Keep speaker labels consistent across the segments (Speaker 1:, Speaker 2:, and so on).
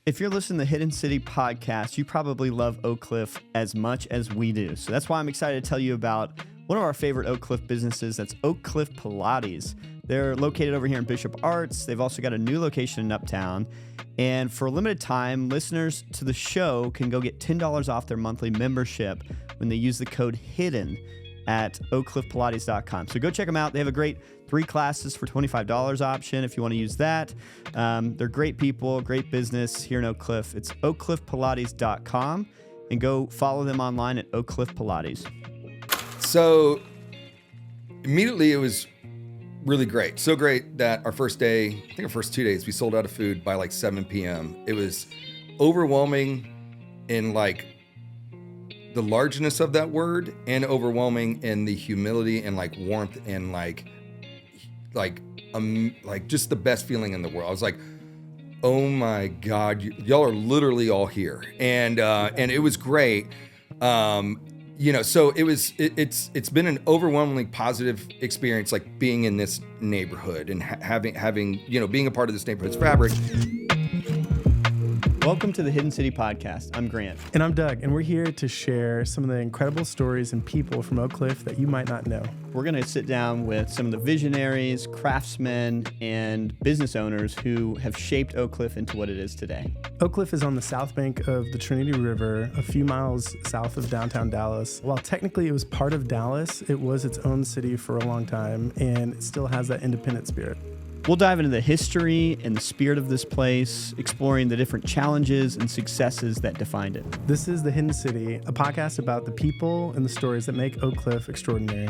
Speaker 1: If you're listening to the Hidden City podcast, you probably love Oak Cliff as much as we do. So that's why I'm excited to tell you about one of our favorite Oak Cliff businesses. That's Oak Cliff Pilates. They're located over here in Bishop Arts. They've also got a new location in Uptown. And for a limited time, listeners to the show can go get $10 off their monthly membership when they use the code HIDDEN at oakcliffpilates.com. So go check them out. They have a great 3 classes for $25 option if you want to use that. They're great people, great business here in Oak Cliff. It's oakcliffpilates.com, and go follow them online at Oak Cliff Pilates.
Speaker 2: So immediately it was really great. So great that our first day, I think our first 2 days, we sold out of food by like 7 p.m. It was overwhelming in like the largeness of that word, and overwhelming in the humility and like warmth and like just the best feeling in the world. I was like, oh my God, y'all are literally all here. And it was great. So it's been an overwhelmingly positive experience, like being in this neighborhood and having, being a part of this neighborhood's fabric.
Speaker 1: Welcome to the Hidden City podcast. I'm Grant.
Speaker 3: And I'm Doug, and we're here to share some of the incredible stories and people from Oak Cliff that you might not know.
Speaker 1: We're going to sit down with some of the visionaries, craftsmen, and business owners who have shaped Oak Cliff into what it is today.
Speaker 3: Oak Cliff is on the south bank of the Trinity River, a few miles south of downtown Dallas. While technically it was part of Dallas, it was its own city for a long time, and it still has that independent spirit.
Speaker 1: We'll dive into the history and the spirit of this place, exploring the different challenges and successes that defined it.
Speaker 3: This is The Hidden City, a podcast about the people and the stories that make Oak Cliff extraordinary.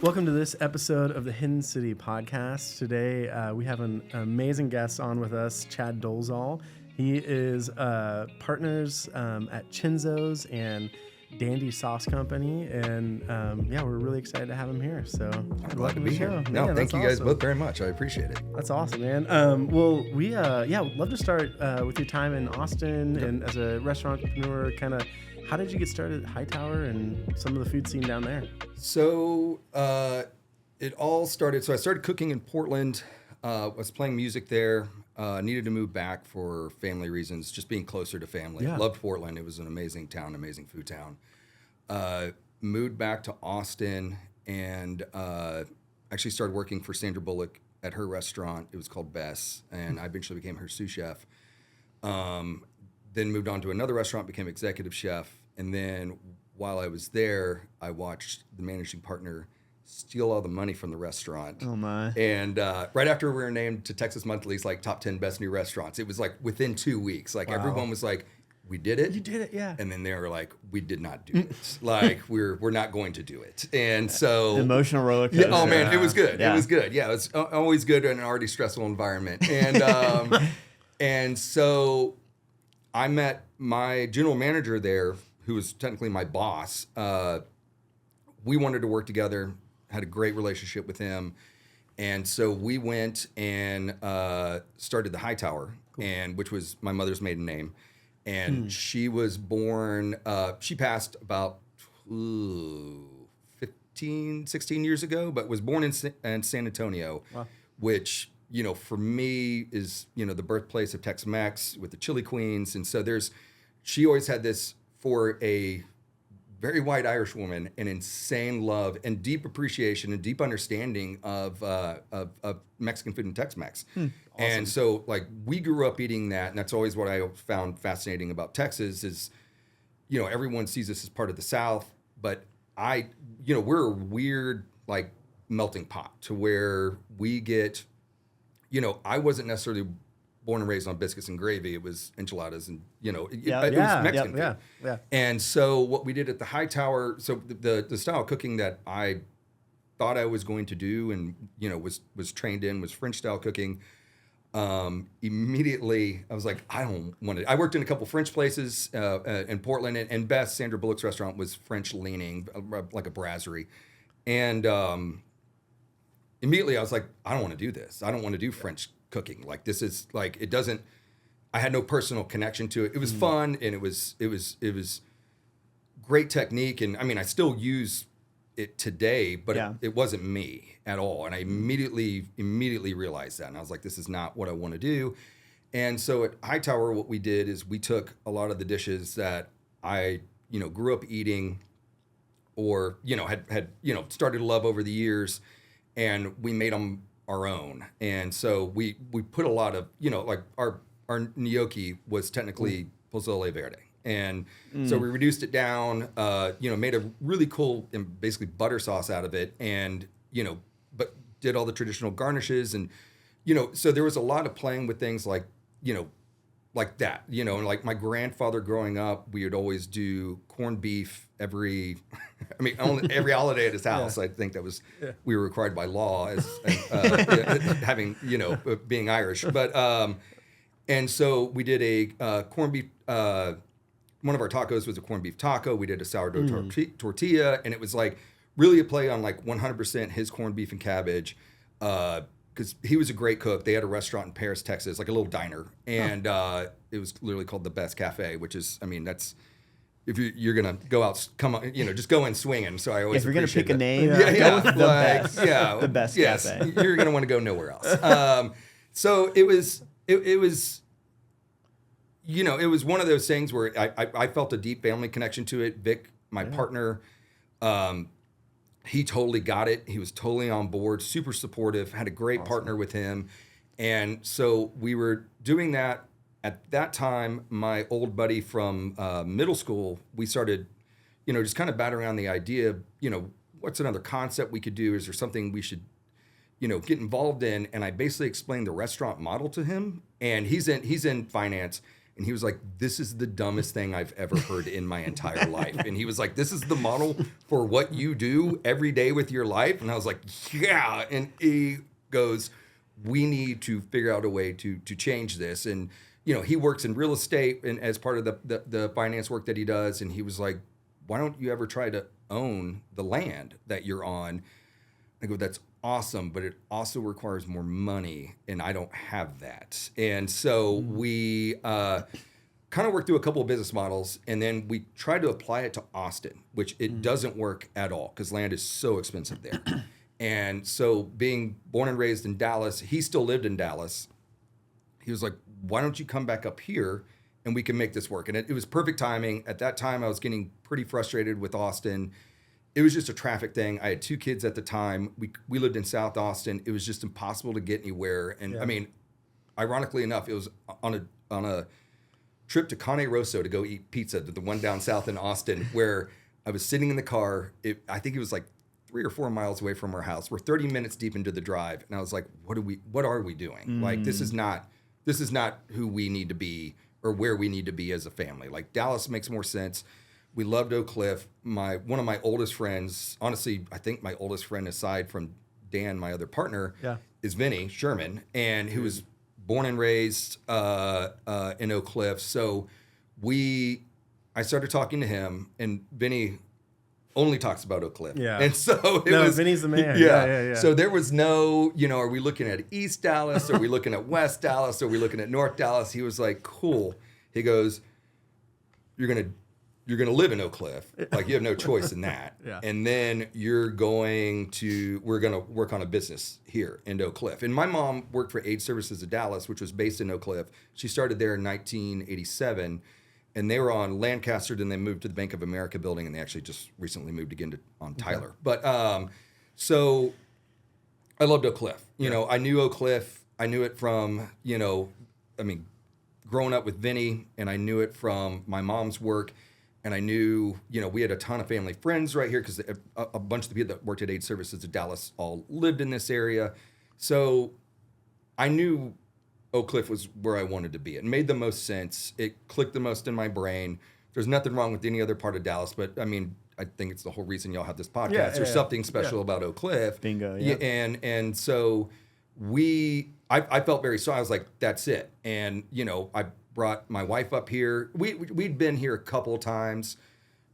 Speaker 3: Welcome to this episode of the Hidden City podcast. Today, we have an amazing guest on with us, Chad Dolezal. He is partners at Cenzo's and Dandy Sauce Company, and we're really excited to have him here. So
Speaker 2: welcome to the show. No, thank you guys both very much. I appreciate it.
Speaker 3: That's awesome, man. We'd love to start with your time in Austin and as a restaurant entrepreneur. Kind of, how did you get started at Hightower and some of the food scene down there?
Speaker 2: So it all started. So I started cooking in Portland. Was playing music there. Needed to move back for family reasons, just being closer to family.
Speaker 3: Yeah.
Speaker 2: Loved Portland. It was an amazing town, amazing food town. Moved back to Austin and actually started working for Sandra Bullock at her restaurant. It was called Bess, and I eventually became her sous chef. Then moved on to another restaurant, became executive chef. And then while I was there, I watched the managing partner steal all the money from the restaurant.
Speaker 1: Oh my.
Speaker 2: And right after we were named to Texas Monthly's like top 10 best new restaurants, it was like within 2 weeks, like everyone was like, we did it.
Speaker 3: You did it, yeah.
Speaker 2: And then they were like, we did not do it. Like we're not going to do it. And so
Speaker 1: emotional roller coaster.
Speaker 2: Yeah, oh man, it was good.
Speaker 1: Yeah.
Speaker 2: It was good. Yeah, it was always good in an already stressful environment. And and so I met my general manager there, who was technically my boss. We wanted to work together. Had a great relationship with him. And so we went and started the Hightower, and which was my mother's maiden name. And she was born, she passed about 16 years ago, but was born in San Antonio, wow. Which, for me is, the birthplace of Tex-Mex with the Chili Queens. And so she always had this for a very white Irish woman, an insane love and deep appreciation and deep understanding of Mexican food and Tex-Mex. Awesome. And so like we grew up eating that, and that's always what I found fascinating about Texas is, everyone sees us as part of the South, but we're a weird like melting pot to where we get, I wasn't necessarily born and raised on biscuits and gravy. It was enchiladas and, it was Mexican food.
Speaker 3: Yeah.
Speaker 2: And so what we did at the Hightower, so the style of cooking that I thought I was going to do and, was trained in was French style cooking. Immediately I was like, I don't want to. I worked in a couple French places in Portland, and Bess, Sandra Bullock's restaurant, was French leaning, like a brasserie. And immediately I was like, I don't want to do this. I don't want to do French cooking. Like this is like, it doesn't, I had no personal connection to it. It was fun, and it was great technique. And I mean, I still use it today, but
Speaker 1: Yeah.
Speaker 2: it wasn't me at all. And I immediately realized that. And I was like, this is not what I want to do. And so at Hightower, what we did is we took a lot of the dishes that I, grew up eating or, had started to love over the years, and we made them our own. And so we put a lot of, like our gnocchi was technically pozole verde. And so we reduced it down, made a really cool and basically butter sauce out of it, and, but did all the traditional garnishes. And, so there was a lot of playing with things like, like that, and like my grandfather growing up, we would always do corned beef every holiday at his house. Yeah. I think that was, we were required by law as having, being Irish. But, and so we did a corned beef, one of our tacos was a corned beef taco. We did a sourdough tortilla, and it was like really a play on like 100% his corned beef and cabbage. Because he was a great cook. They had a restaurant in Paris, Texas, like a little diner. And it was literally called the Best Cafe, which is, that's, if you're going to go out, just go in swinging. So I always
Speaker 1: if you're going to pick a name,
Speaker 2: the
Speaker 1: best cafe.
Speaker 2: You're going to want to go nowhere else. So it was one of those things where I felt a deep family connection to it. Vic, my partner, he totally got it. He was totally on board, super supportive, had a great partner with him. And so we were doing that. At that time, my old buddy from middle school, we started, just kind of batting around the idea of, what's another concept we could do? Is there something we should, get involved in? And I basically explained the restaurant model to him. And he's in finance. And he was like, this is the dumbest thing I've ever heard in my entire life. And he was like, this is the model for what you do every day with your life? And I was like, yeah. And he goes, we need to figure out a way to change this. And, he works in real estate and as part of the finance work that he does. And he was like, why don't you ever try to own the land that you're on? I go, that's awesome, but it also requires more money, and I don't have that. And so we kind of worked through a couple of business models, and then we tried to apply it to Austin, which it doesn't work at all because land is so expensive there. And so being born and raised in Dallas, he still lived in Dallas. He was like, why don't you come back up here and we can make this work? And it was perfect timing. At that time, I was getting pretty frustrated with Austin. It was just a traffic thing. I had 2 kids at the time. We lived in South Austin. It was just impossible to get anywhere. And ironically enough, it was on a trip to Cane Rosso to go eat pizza, the one down south in Austin, where I was sitting in the car. I think it was like 3 or 4 miles away from our house. We're 30 minutes deep into the drive, and I was like, what are we doing? Like, this is not who we need to be or where we need to be as a family. Like, Dallas makes more sense. We loved Oak Cliff. One of my oldest friends, honestly, I think my oldest friend aside from Dan, my other partner, is Vinny Sherman, and who was born and raised in Oak Cliff. So I started talking to him, and Vinny only talks about Oak Cliff. Yeah. And so
Speaker 3: Vinny's the man.
Speaker 2: Yeah. So there was no, are we looking at East Dallas? Are we looking at West Dallas? Are we looking at North Dallas? He was like, cool. He goes, you're going to live in Oak Cliff. Like, you have no choice in that. And then we're going to work on a business here in Oak Cliff. And my mom worked for Aid Services of Dallas, which was based in Oak Cliff. She started there in 1987. And they were on Lancaster, then they moved to the Bank of America building, and they actually just recently moved again on Tyler. But so I loved Oak Cliff. I knew Oak Cliff. I knew it from, growing up with Vinny, and I knew it from my mom's work. And I knew, we had a ton of family friends right here because a bunch of the people that worked at Aid Services of Dallas all lived in this area. So I knew Oak Cliff was where I wanted to be. It made the most sense. It clicked the most in my brain. There's nothing wrong with any other part of Dallas, but I think it's the whole reason y'all have this podcast. There's something special about Oak Cliff.
Speaker 1: Bingo. Yeah.
Speaker 2: And so I felt very strong. I was like, that's it. And, I brought my wife up here. We'd been here a couple of times,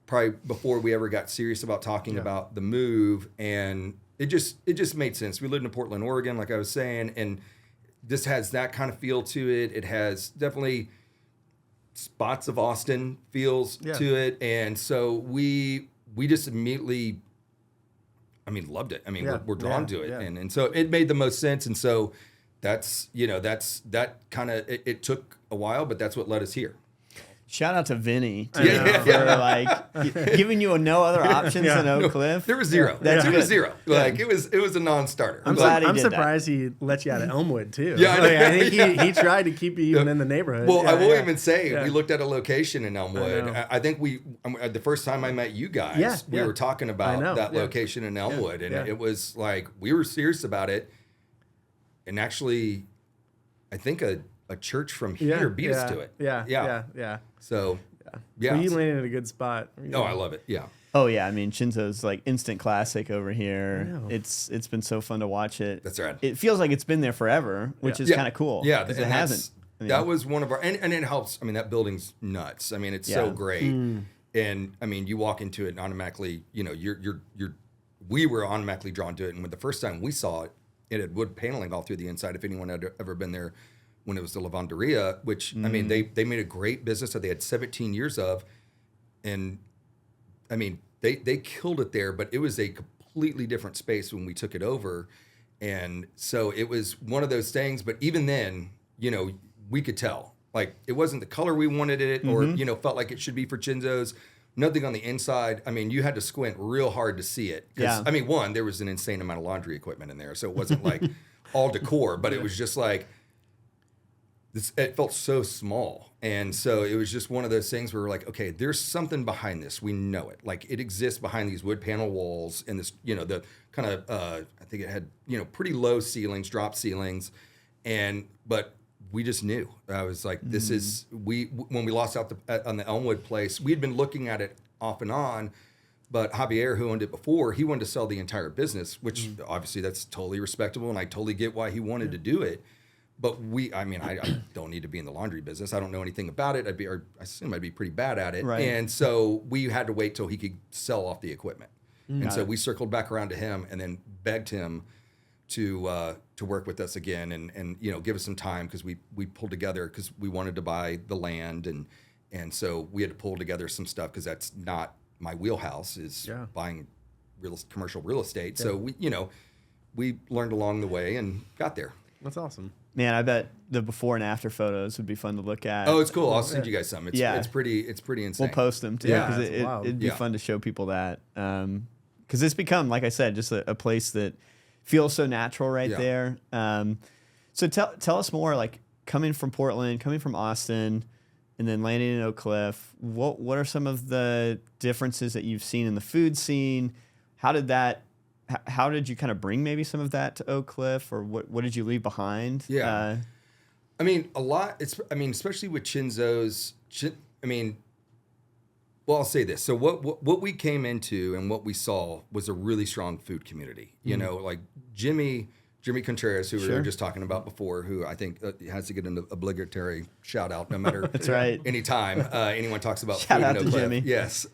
Speaker 2: probably before we ever got serious about talking about the move. And it just made sense. We lived in Portland, Oregon, like I was saying, and this has that kind of feel to it. It has definitely spots of Austin feels to it. And so we just immediately I mean, loved it. I mean,
Speaker 3: Yeah.
Speaker 2: we're drawn to it.
Speaker 3: Yeah.
Speaker 2: And so it made the most sense. And so that kind of, it took a while, but that's what led us here.
Speaker 1: Shout out to Vinny
Speaker 3: I know.
Speaker 1: for like giving you no other options than Oak Cliff.
Speaker 2: There was zero.
Speaker 1: That's
Speaker 2: There was
Speaker 1: good.
Speaker 2: zero. Like it was a non-starter.
Speaker 3: I'm,
Speaker 1: glad he
Speaker 3: I'm
Speaker 1: did
Speaker 3: surprised he let you out of Elmwood too.
Speaker 2: Yeah, I know.
Speaker 3: Like, I think he tried to keep you even in the neighborhood.
Speaker 2: Well,
Speaker 3: Yeah,
Speaker 2: I will
Speaker 3: yeah.
Speaker 2: even say
Speaker 3: Yeah.
Speaker 2: we looked at a location in Elmwood.
Speaker 3: I know.
Speaker 2: I think the first time I met you guys, we were talking about that location in Elmwood, and it was like we were serious about it. And actually, I think a church from here beat us to it.
Speaker 3: Yeah.
Speaker 2: So, yeah.
Speaker 3: Well, you landed at a good spot.
Speaker 2: Oh, I love it. Yeah.
Speaker 1: Oh yeah, I mean Cenzo's like instant classic over here.
Speaker 3: I know.
Speaker 1: It's been so fun to watch it.
Speaker 2: That's right.
Speaker 1: It feels like it's been there forever, which is kind of cool.
Speaker 2: Yeah,
Speaker 1: because
Speaker 2: and
Speaker 1: it hasn't. I mean,
Speaker 2: that was one of our, and it helps. I mean, that building's nuts. I mean, it's so great. And I mean, you walk into it and automatically, we were automatically drawn to it. And when the first time we saw it, it had wood paneling all through the inside. If anyone had ever been there when it was the Lavanderia, which, I mean, they made a great business that they had 17 years of. And I mean, they killed it there, but it was a completely different space when we took it over. And so it was one of those things, but even then, we could tell. Like, it wasn't the color we wanted it or, felt like it should be for Cenzo's. Nothing on the inside. I mean, you had to squint real hard to see it.
Speaker 1: Yeah.
Speaker 2: I mean, one, there was an insane amount of laundry equipment in there. So it wasn't like all decor, but it was just like, it felt so small. And so it was just one of those things where we're like, okay, there's something behind this. We know it. Like, it exists behind these wood panel walls and this, the kind of, I think it had, pretty low ceilings, drop ceilings. But we just knew. I was like, this is, when we lost out on the Elmwood place, we had been looking at it off and on, but Javier, who owned it before, he wanted to sell the entire business, which obviously that's totally respectable. And I totally get why he wanted to do it. But I don't need to be in the laundry business. I don't know anything about it. I assume I'd be pretty bad at it.
Speaker 1: Right.
Speaker 2: And so we had to wait till he could sell off the equipment. And so we circled back around to him and then begged him to work with us again and give us some time because we pulled together because we wanted to buy the land and so we had to pull together some stuff because that's not my wheelhouse is buying commercial real estate. So we learned along the way and got there.
Speaker 3: That's awesome.
Speaker 1: Man, I bet the before and after photos would be fun to look at.
Speaker 2: Oh, it's cool. I'll send you guys some. It's pretty insane.
Speaker 1: We'll post them too because it'd be fun to show people that because it's become, like I said, just a place that feels so natural right there. So tell us more, like coming from Portland, coming from Austin, and then landing in Oak Cliff. What are some of the differences that you've seen in the food scene? How did you kind of bring maybe some of that to Oak Cliff, or what did you leave behind?
Speaker 2: Yeah. I mean, a lot. Especially with Cenzo's. Well, I'll say this. So what we came into and what we saw was a really strong food community. Like Jimmy Contreras, who we were just talking about before, who I think has to get an obligatory shout out no matter
Speaker 1: That's right.
Speaker 2: anytime anyone talks about
Speaker 1: Shout
Speaker 2: food
Speaker 1: out
Speaker 2: in Oak
Speaker 1: to
Speaker 2: Cliff.
Speaker 1: Jimmy.
Speaker 2: Yes.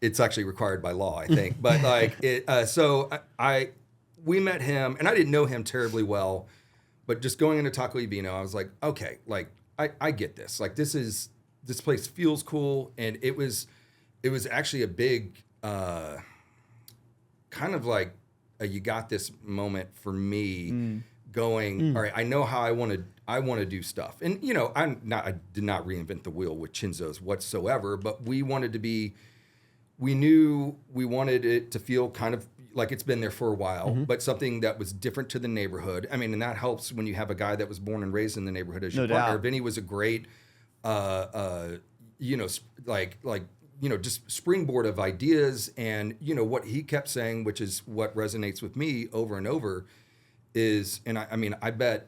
Speaker 2: It's actually required by law, I think. But we met him, and I didn't know him terribly well, but just going into Taco y Vino, I was like, okay, like I get this. Like this place feels cool, and it was actually a big kind of like you got this moment for me going. All right, I know how I want to do stuff, and I did not reinvent the wheel with Cenzo's whatsoever, but we knew we wanted it to feel kind of like it's been there for a while, but something that was different to the neighborhood. I mean, and that helps when you have a guy that was born and raised in the neighborhood as your partner. Vinny was a great, just springboard of ideas. And, what he kept saying, which is what resonates with me over and over is, and I bet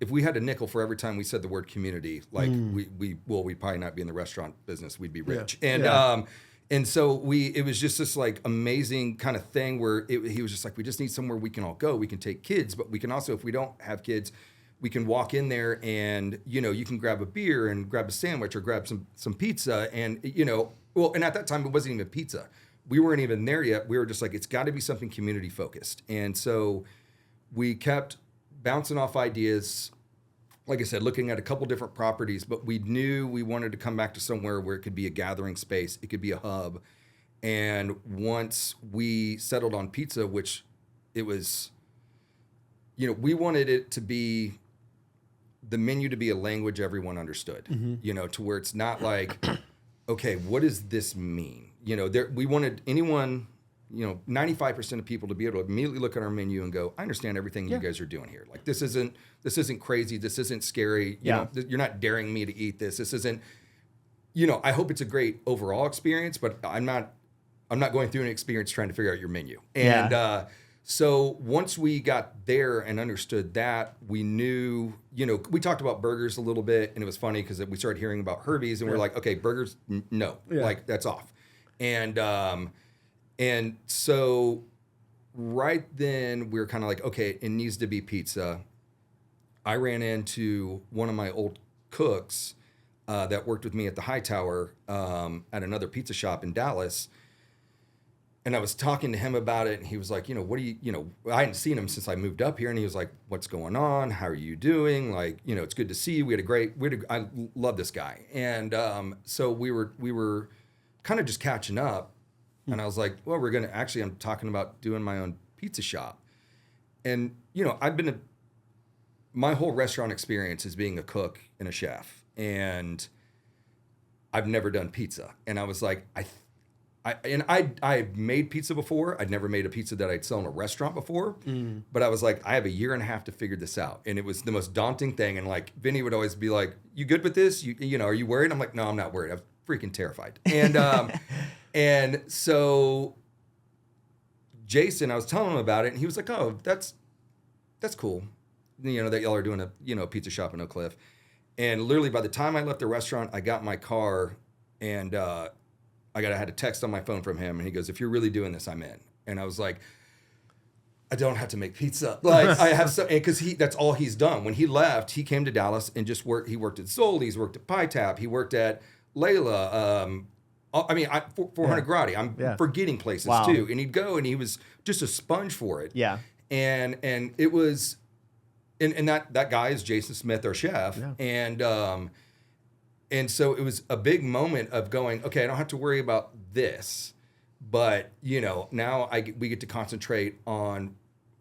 Speaker 2: if we had a nickel for every time we said the word community, like we'd probably not be in the restaurant business. We'd be rich. Yeah. And so it was just this like amazing kind of thing where he was just like, we just need somewhere we can all go. We can take kids, but we can also, if we don't have kids, we can walk in there and, you can grab a beer and grab a sandwich or grab some pizza. And, and at that time it wasn't even pizza. We weren't even there yet. We were just like, it's got to be something community focused. And so we kept bouncing off ideas, like I said, looking at a couple different properties, but we knew we wanted to come back to somewhere where it could be a gathering space. It could be a hub. And once we settled on pizza, which it was, we wanted it to be the menu to be a language everyone understood, to where it's not like, okay, what does this mean? We wanted anyone, 95% of people to be able to immediately look at our menu and go, I understand everything you guys are doing here. Like, this isn't crazy. This isn't scary. You're not daring me to eat this. This isn't, I hope it's a great overall experience, but I'm not going through an experience trying to figure out your menu. And so once we got there and understood that, we knew, we talked about burgers a little bit, and it was funny because we started hearing about Herbie's, and we're like, okay, burgers, no, like that's off. And so right then we were kind of like, okay, it needs to be pizza. I ran into one of my old cooks that worked with me at the Hightower at another pizza shop in Dallas. And I was talking to him about it, and he was like, what do you, I hadn't seen him since I moved up here. And he was like, what's going on? How are you doing? Like, it's good to see you. I love this guy. And so we were kind of just catching up. And I was like, well, I'm talking about doing my own pizza shop. And, my whole restaurant experience is being a cook and a chef. And I've never done pizza. And I was like, I made pizza before. I'd never made a pizza that I'd sell in a restaurant before. But I was like, I have a year and a half to figure this out. And it was the most daunting thing. And like, Vinny would always be like, you good with this? Are you worried? I'm like, no, I'm not worried. I'm freaking terrified. And, and so Jason, I was telling him about it, and he was like, oh, that's cool. That y'all are doing a pizza shop in Oak Cliff. And literally by the time I left the restaurant, I got in my car, and I had a text on my phone from him, and he goes, if you're really doing this, I'm in. And I was like, I don't have to make pizza. Like, I have because that's all he's done. When he left, he came to Dallas and just worked. He worked at Zoli's, worked at Pie Tap, he worked at Layla. 400 Grati. I'm forgetting places too. And he'd go, and he was just a sponge for it.
Speaker 1: Yeah.
Speaker 2: And it was, and that guy is Jason Smith, our chef. Yeah. And so it was a big moment of going, okay, I don't have to worry about this, but now we get to concentrate on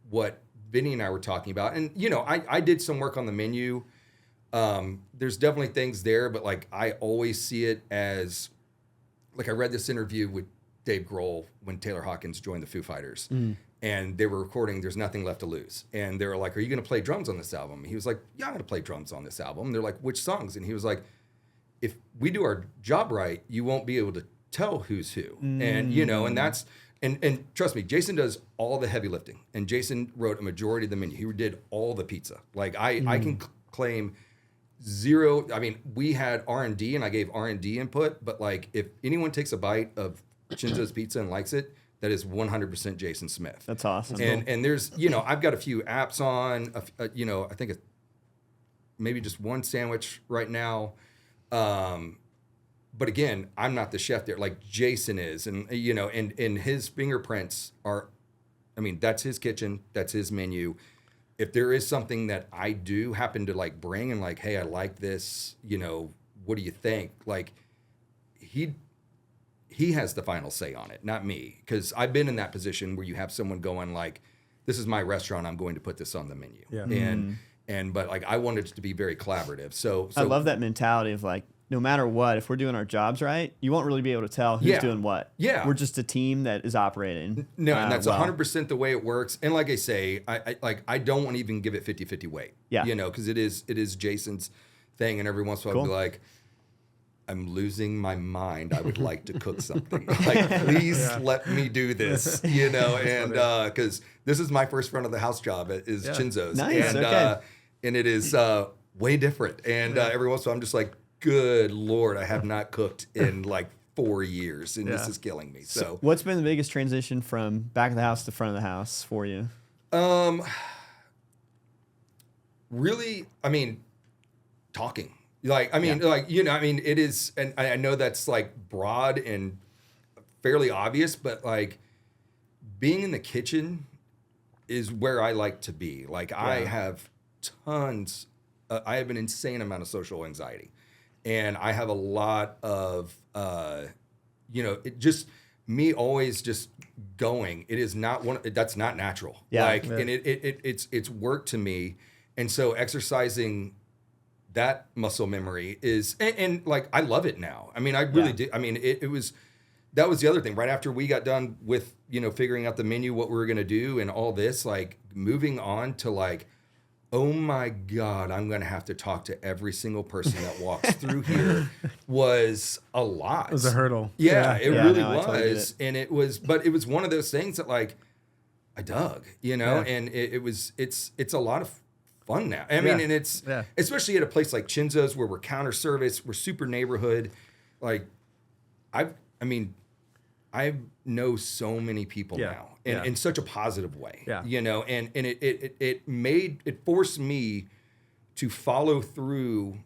Speaker 2: what Vinny and I were talking about. And I did some work on the menu. There's definitely things there, but like I always see it as, like, I read this interview with Dave Grohl when Taylor Hawkins joined the Foo Fighters, and they were recording There's Nothing Left to Lose. And they were like, are you going to play drums on this album? He was like, yeah, I'm going to play drums on this album. And they're like, which songs? And he was like, if we do our job right, you won't be able to tell who's who. And, and that's, and trust me, Jason does all the heavy lifting. And Jason wrote a majority of the menu. He did all the pizza. Like, I can claim zero. I mean, we had R&D, and I gave R&D input, but like, if anyone takes a bite of Cenzo's pizza and likes it, that is 100% Jason Smith.
Speaker 1: That's awesome.
Speaker 2: And there's, I've got a few apps on, I think maybe just one sandwich right now. But again, I'm not the chef there, like Jason is. And, and his fingerprints are, that's his kitchen, that's his menu. If there is something that I do happen to like bring and like, hey, I like this, what do you think? Like, he has the final say on it, not me. Because I've been in that position where you have someone going like, this is my restaurant, I'm going to put this on the menu. Yeah. But like, I wanted it to be very collaborative. So
Speaker 1: I love that mentality of like, no matter what, if we're doing our jobs right, you won't really be able to tell who's doing what.
Speaker 2: Yeah.
Speaker 1: We're just a team that is operating.
Speaker 2: No, and that's 100% the way it works. And like I say, I don't want to even give it 50-50 weight.
Speaker 1: Yeah.
Speaker 2: Because it is Jason's thing. And every once in a while I'll be like, I'm losing my mind. I would like to cook something. Like, please let me do this, and because this is my first front of the house job is Cenzo's.
Speaker 1: Nice.
Speaker 2: And,
Speaker 1: okay.
Speaker 2: And it is way different. And every once in a while I'm just like, good Lord, I have not cooked in like 4 years, and this is killing me. So
Speaker 1: what's been the biggest transition from back of the house to front of the house for you?
Speaker 2: Really, talking. Like, it is, and I know that's like broad and fairly obvious, but like being in the kitchen is where I like to be. Like, I have tons, I have an insane amount of social anxiety. And I have a lot of, me always just going, it is not that's not natural.
Speaker 1: Yeah.
Speaker 2: And it's work to me. And so exercising that muscle memory is, and like, I love it now. I mean, I really do. I mean, that was the other thing. Right after we got done with, figuring out the menu, what we were going to do and all this, like moving on to like, oh my God, I'm going to have to talk to every single person that walks through here was a lot.
Speaker 3: It was a hurdle.
Speaker 2: Yeah, it really
Speaker 1: no, I totally get it.
Speaker 2: But it was one of those things that like, I dug, and it's a lot of fun now. I mean, and it's, especially at a place like Cenzo's where we're counter service, we're super neighborhood. Like I know so many people now in such a positive way, and it forced me to follow through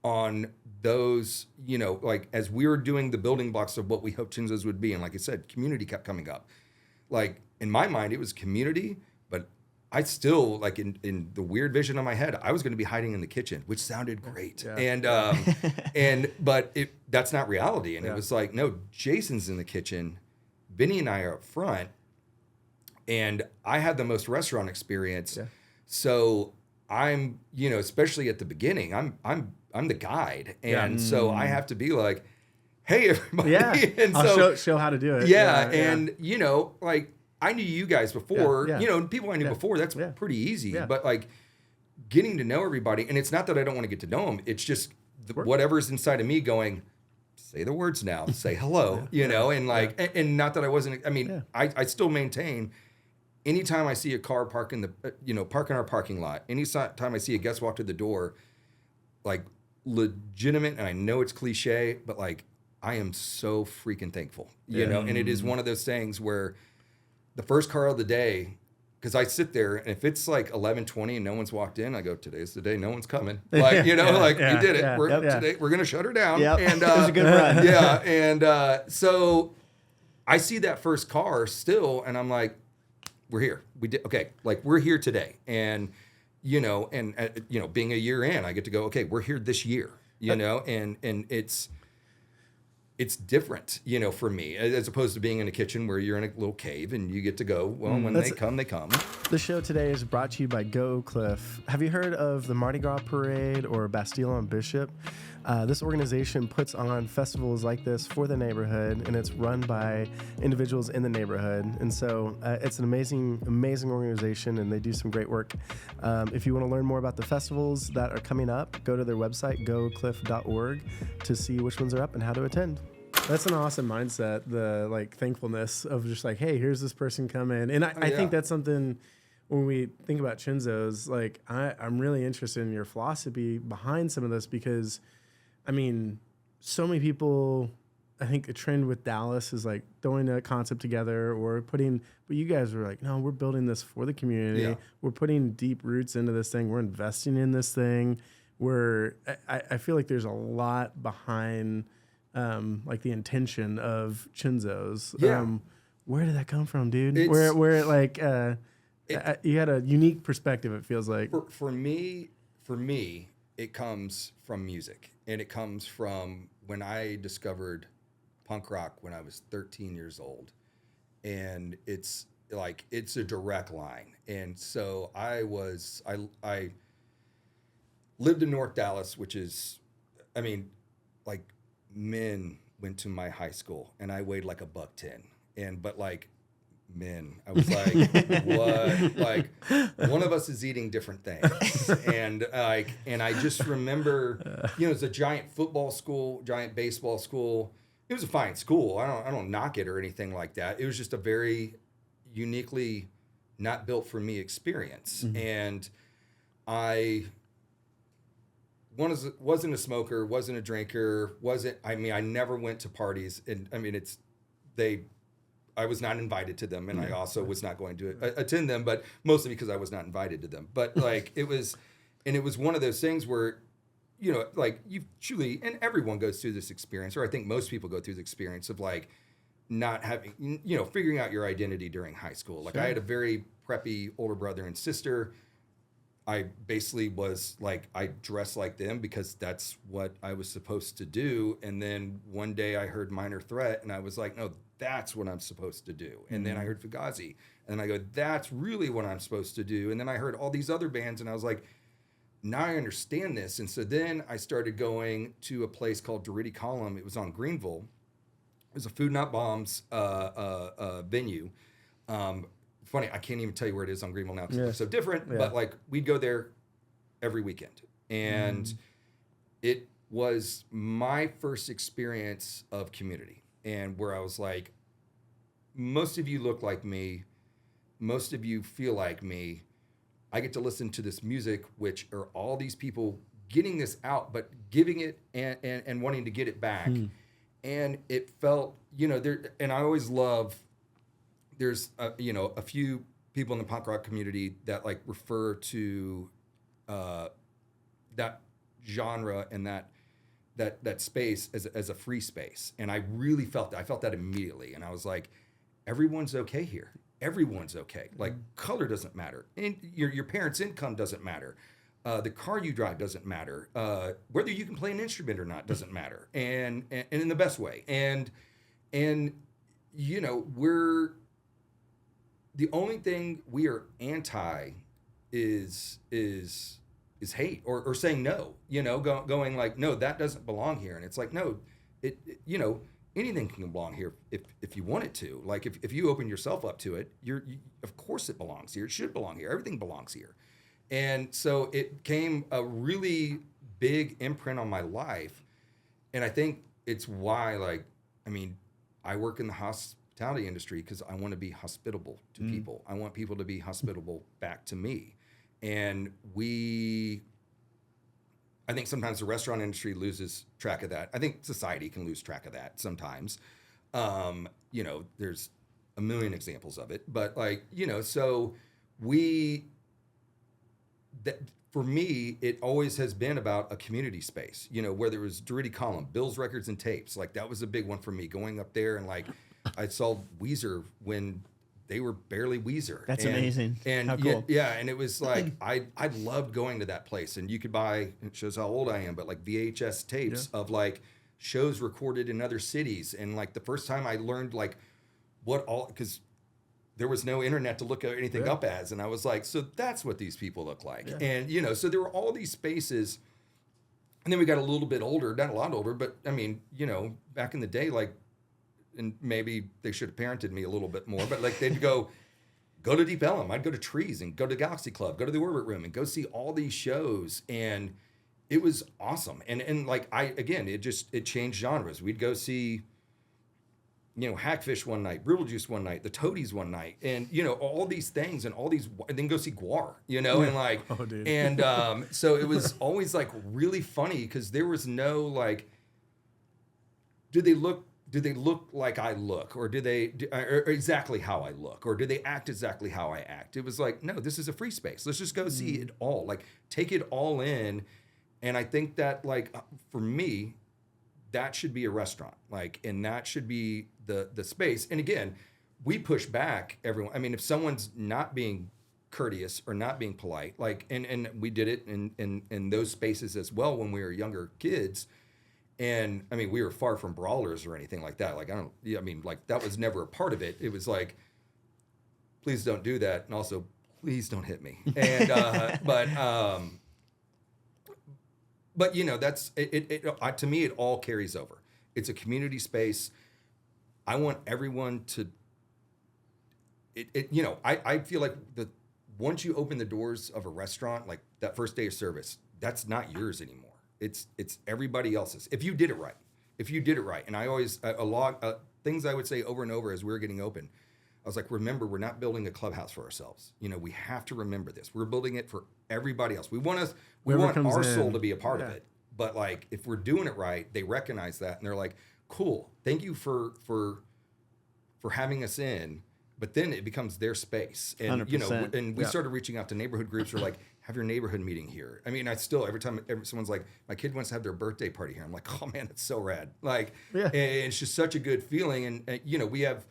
Speaker 2: on those, like as we were doing the building blocks of what we hoped Cenzo's would be. And like I said, community kept coming up. Like in my mind, it was community, but I still, like in the weird vision of my head, I was going to be hiding in the kitchen, which sounded great. Yeah. But that's not reality. And it was like, no, Jason's in the kitchen. Benny and I are up front, and I had the most restaurant experience. Yeah. So I'm, especially at the beginning, I'm the guide. And so I have to be like, hey, everybody.
Speaker 3: Yeah.
Speaker 2: And
Speaker 3: I'll show how to do it.
Speaker 2: Yeah. And, like, I knew you guys before, people I knew before, that's pretty easy. Yeah. But like getting to know everybody, and it's not that I don't want to get to know them. It's just whatever's inside of me going, say the words now, say hello, and like, and not that I wasn't, I still maintain anytime I see a car park in park in our parking lot, anytime I see a guest walk to the door, like legitimate, and I know it's cliche, but like, I am so freaking thankful, and it is one of those things where the first car of the day, because I sit there, and if it's like 11:20 and no one's walked in, I go, today's the day, no one's coming. Like, you did it. Today we're going to shut her down. Yep. And
Speaker 1: it was a good run.
Speaker 2: Yeah. And so I see that first car still, and I'm like, we're here. We did. Okay. Like, we're here today. And, being a year in, I get to go, okay, we're here this year, and it's different, for me, as opposed to being in a kitchen where you're in a little cave and you get to go, well, when they come, they come.
Speaker 3: The show today is brought to you by Go Oak Cliff. Have you heard of the Mardi Gras Parade or Bastille on Bishop? This organization puts on festivals like this for the neighborhood, and it's run by individuals in the neighborhood. And so it's an amazing, amazing organization, and they do some great work. If you want to learn more about the festivals that are coming up, go to their website, goocliff.org, to see which ones are up and how to attend. That's an awesome mindset, the like thankfulness of just like, hey, here's this person coming. And I think that's something when we think about Cenzo's, like I'm really interested in your philosophy behind some of this because, so many people, I think a trend with Dallas is like throwing a concept together or but you guys were like, no, we're building this for the community. Yeah. We're putting deep roots into this thing. We're investing in this thing. I feel like there's a lot behind like the intention of Cenzo's.
Speaker 2: Yeah.
Speaker 3: Where did that come from, dude? Where like you had a unique perspective, it feels like.
Speaker 2: For me, it comes from music, and it comes from when I discovered punk rock when I was 13 years old, and it's a direct line. And so I lived in North Dallas, which is, men went to my high school, and I weighed like $110, but men, I was like, what? Like, one of us is eating different things, and I just remember, it's a giant football school, giant baseball school. It was a fine school. I don't knock it or anything like that. It was just a very uniquely not built for me experience, and I wasn't a smoker, wasn't a drinker, I never went to parties, and I was not invited to them, and I also was not going to attend them, but mostly because I was not invited to them. But it was one of those things where, you truly, and everyone goes through this experience, or I think most people go through the experience of not having, figuring out your identity during high school. Sure. I had a very preppy older brother and sister. I basically was like, I dressed like them because that's what I was supposed to do. And then one day I heard Minor Threat and I was like, no, that's what I'm supposed to do. And then I heard Fugazi and I go, that's really what I'm supposed to do. And then I heard all these other bands and I was like, now I understand this. And so then I started going to a place called Doriti Column. It was on Greenville. It was a Food Not Bombs venue. Funny, I can't even tell you where it is on Greenville now because it's so different. But like we'd go there every weekend. And it was my first experience of community. And where I was like, most of you look like me. Most of you feel like me. I get to listen to this music, which are all these people getting this out, but giving it and wanting to get it back. And it felt, there, and I always love, there's, a few people in the punk rock community that like refer to that genre and that space as a free space. And I really felt that. I felt that immediately. And I was like, everyone's okay here. Everyone's okay. Like color doesn't matter. And your parents' income doesn't matter. The car you drive doesn't matter. Whether you can play an instrument or not doesn't matter. And in the best way. And we're the only thing we are anti is hate or saying no. Going like, no, that doesn't belong here. And it's like, no, anything can belong here if you want it to. Like if you open yourself up to it, of course it belongs here. It should belong here. Everything belongs here. And so it became a really big imprint on my life. And I think it's why, I work in the hospitality industry because I want to be hospitable to people. I want people to be hospitable back to me. And I think sometimes the restaurant industry loses track of that. I think society can lose track of that sometimes. There's a million examples of it, but for me, it always has been about a community space, whether it was Doriti Column, Bill's Records and Tapes, like that was a big one for me going up there. And like, I saw Weezer when they were barely Weezer.
Speaker 1: That's amazing.
Speaker 2: And
Speaker 1: how cool.
Speaker 2: And it was like, I loved going to that place, and you could buy, it shows how old I am, but like VHS tapes of like shows recorded in other cities. And like the first time I learned like because there was no internet to look anything up as. And I was like, so that's what these people look like. Yeah. And, so there were all these spaces. And then we got a little bit older, not a lot older, but I mean, back in the day, like, and maybe they should have parented me a little bit more, but like they'd go to Deep Ellum. I'd go to Trees and go to Galaxy Club, go to the Orbit Room and go see all these shows. And it was awesome. And like, it changed genres. We'd go see, Hackfish one night, Brutal Juice one night, the Toadies one night, and all these things and then go see Guar, and like, so it was always like really funny because there was no like, do they look like I look, or do they or exactly how I look, or do they act exactly how I act? It was like, no, this is a free space. Let's just go see it all, like take it all in. And I think that like for me, that should be a restaurant, like, and that should be the space. And again, we push back everyone. I mean, if someone's not being courteous or not being polite, like, and we did it in those spaces as well when we were younger kids. And I mean, we were far from brawlers or anything like that. Like, that was never a part of it. It was like, please don't do that. And also, please don't hit me. And, but that's it. To me, it all carries over. It's a community space. I want everyone to. I feel like once you open the doors of a restaurant, like that first day of service, that's not yours anymore. It's everybody else's. If you did it right. And I always things I would say over and over as we were getting open. I was like, remember, we're not building a clubhouse for ourselves. We have to remember this. We're building it for everybody else. We want our soul to be a part of it. But like, if we're doing it right, they recognize that and they're like, cool, thank you for having us in. But then it becomes their space. And
Speaker 1: 100%.
Speaker 2: And we started reaching out to neighborhood groups who are like, have your neighborhood meeting here. I mean, every time someone's like, my kid wants to have their birthday party here. I'm like, oh man, it's so rad. Like, and it's just such a good feeling. And we have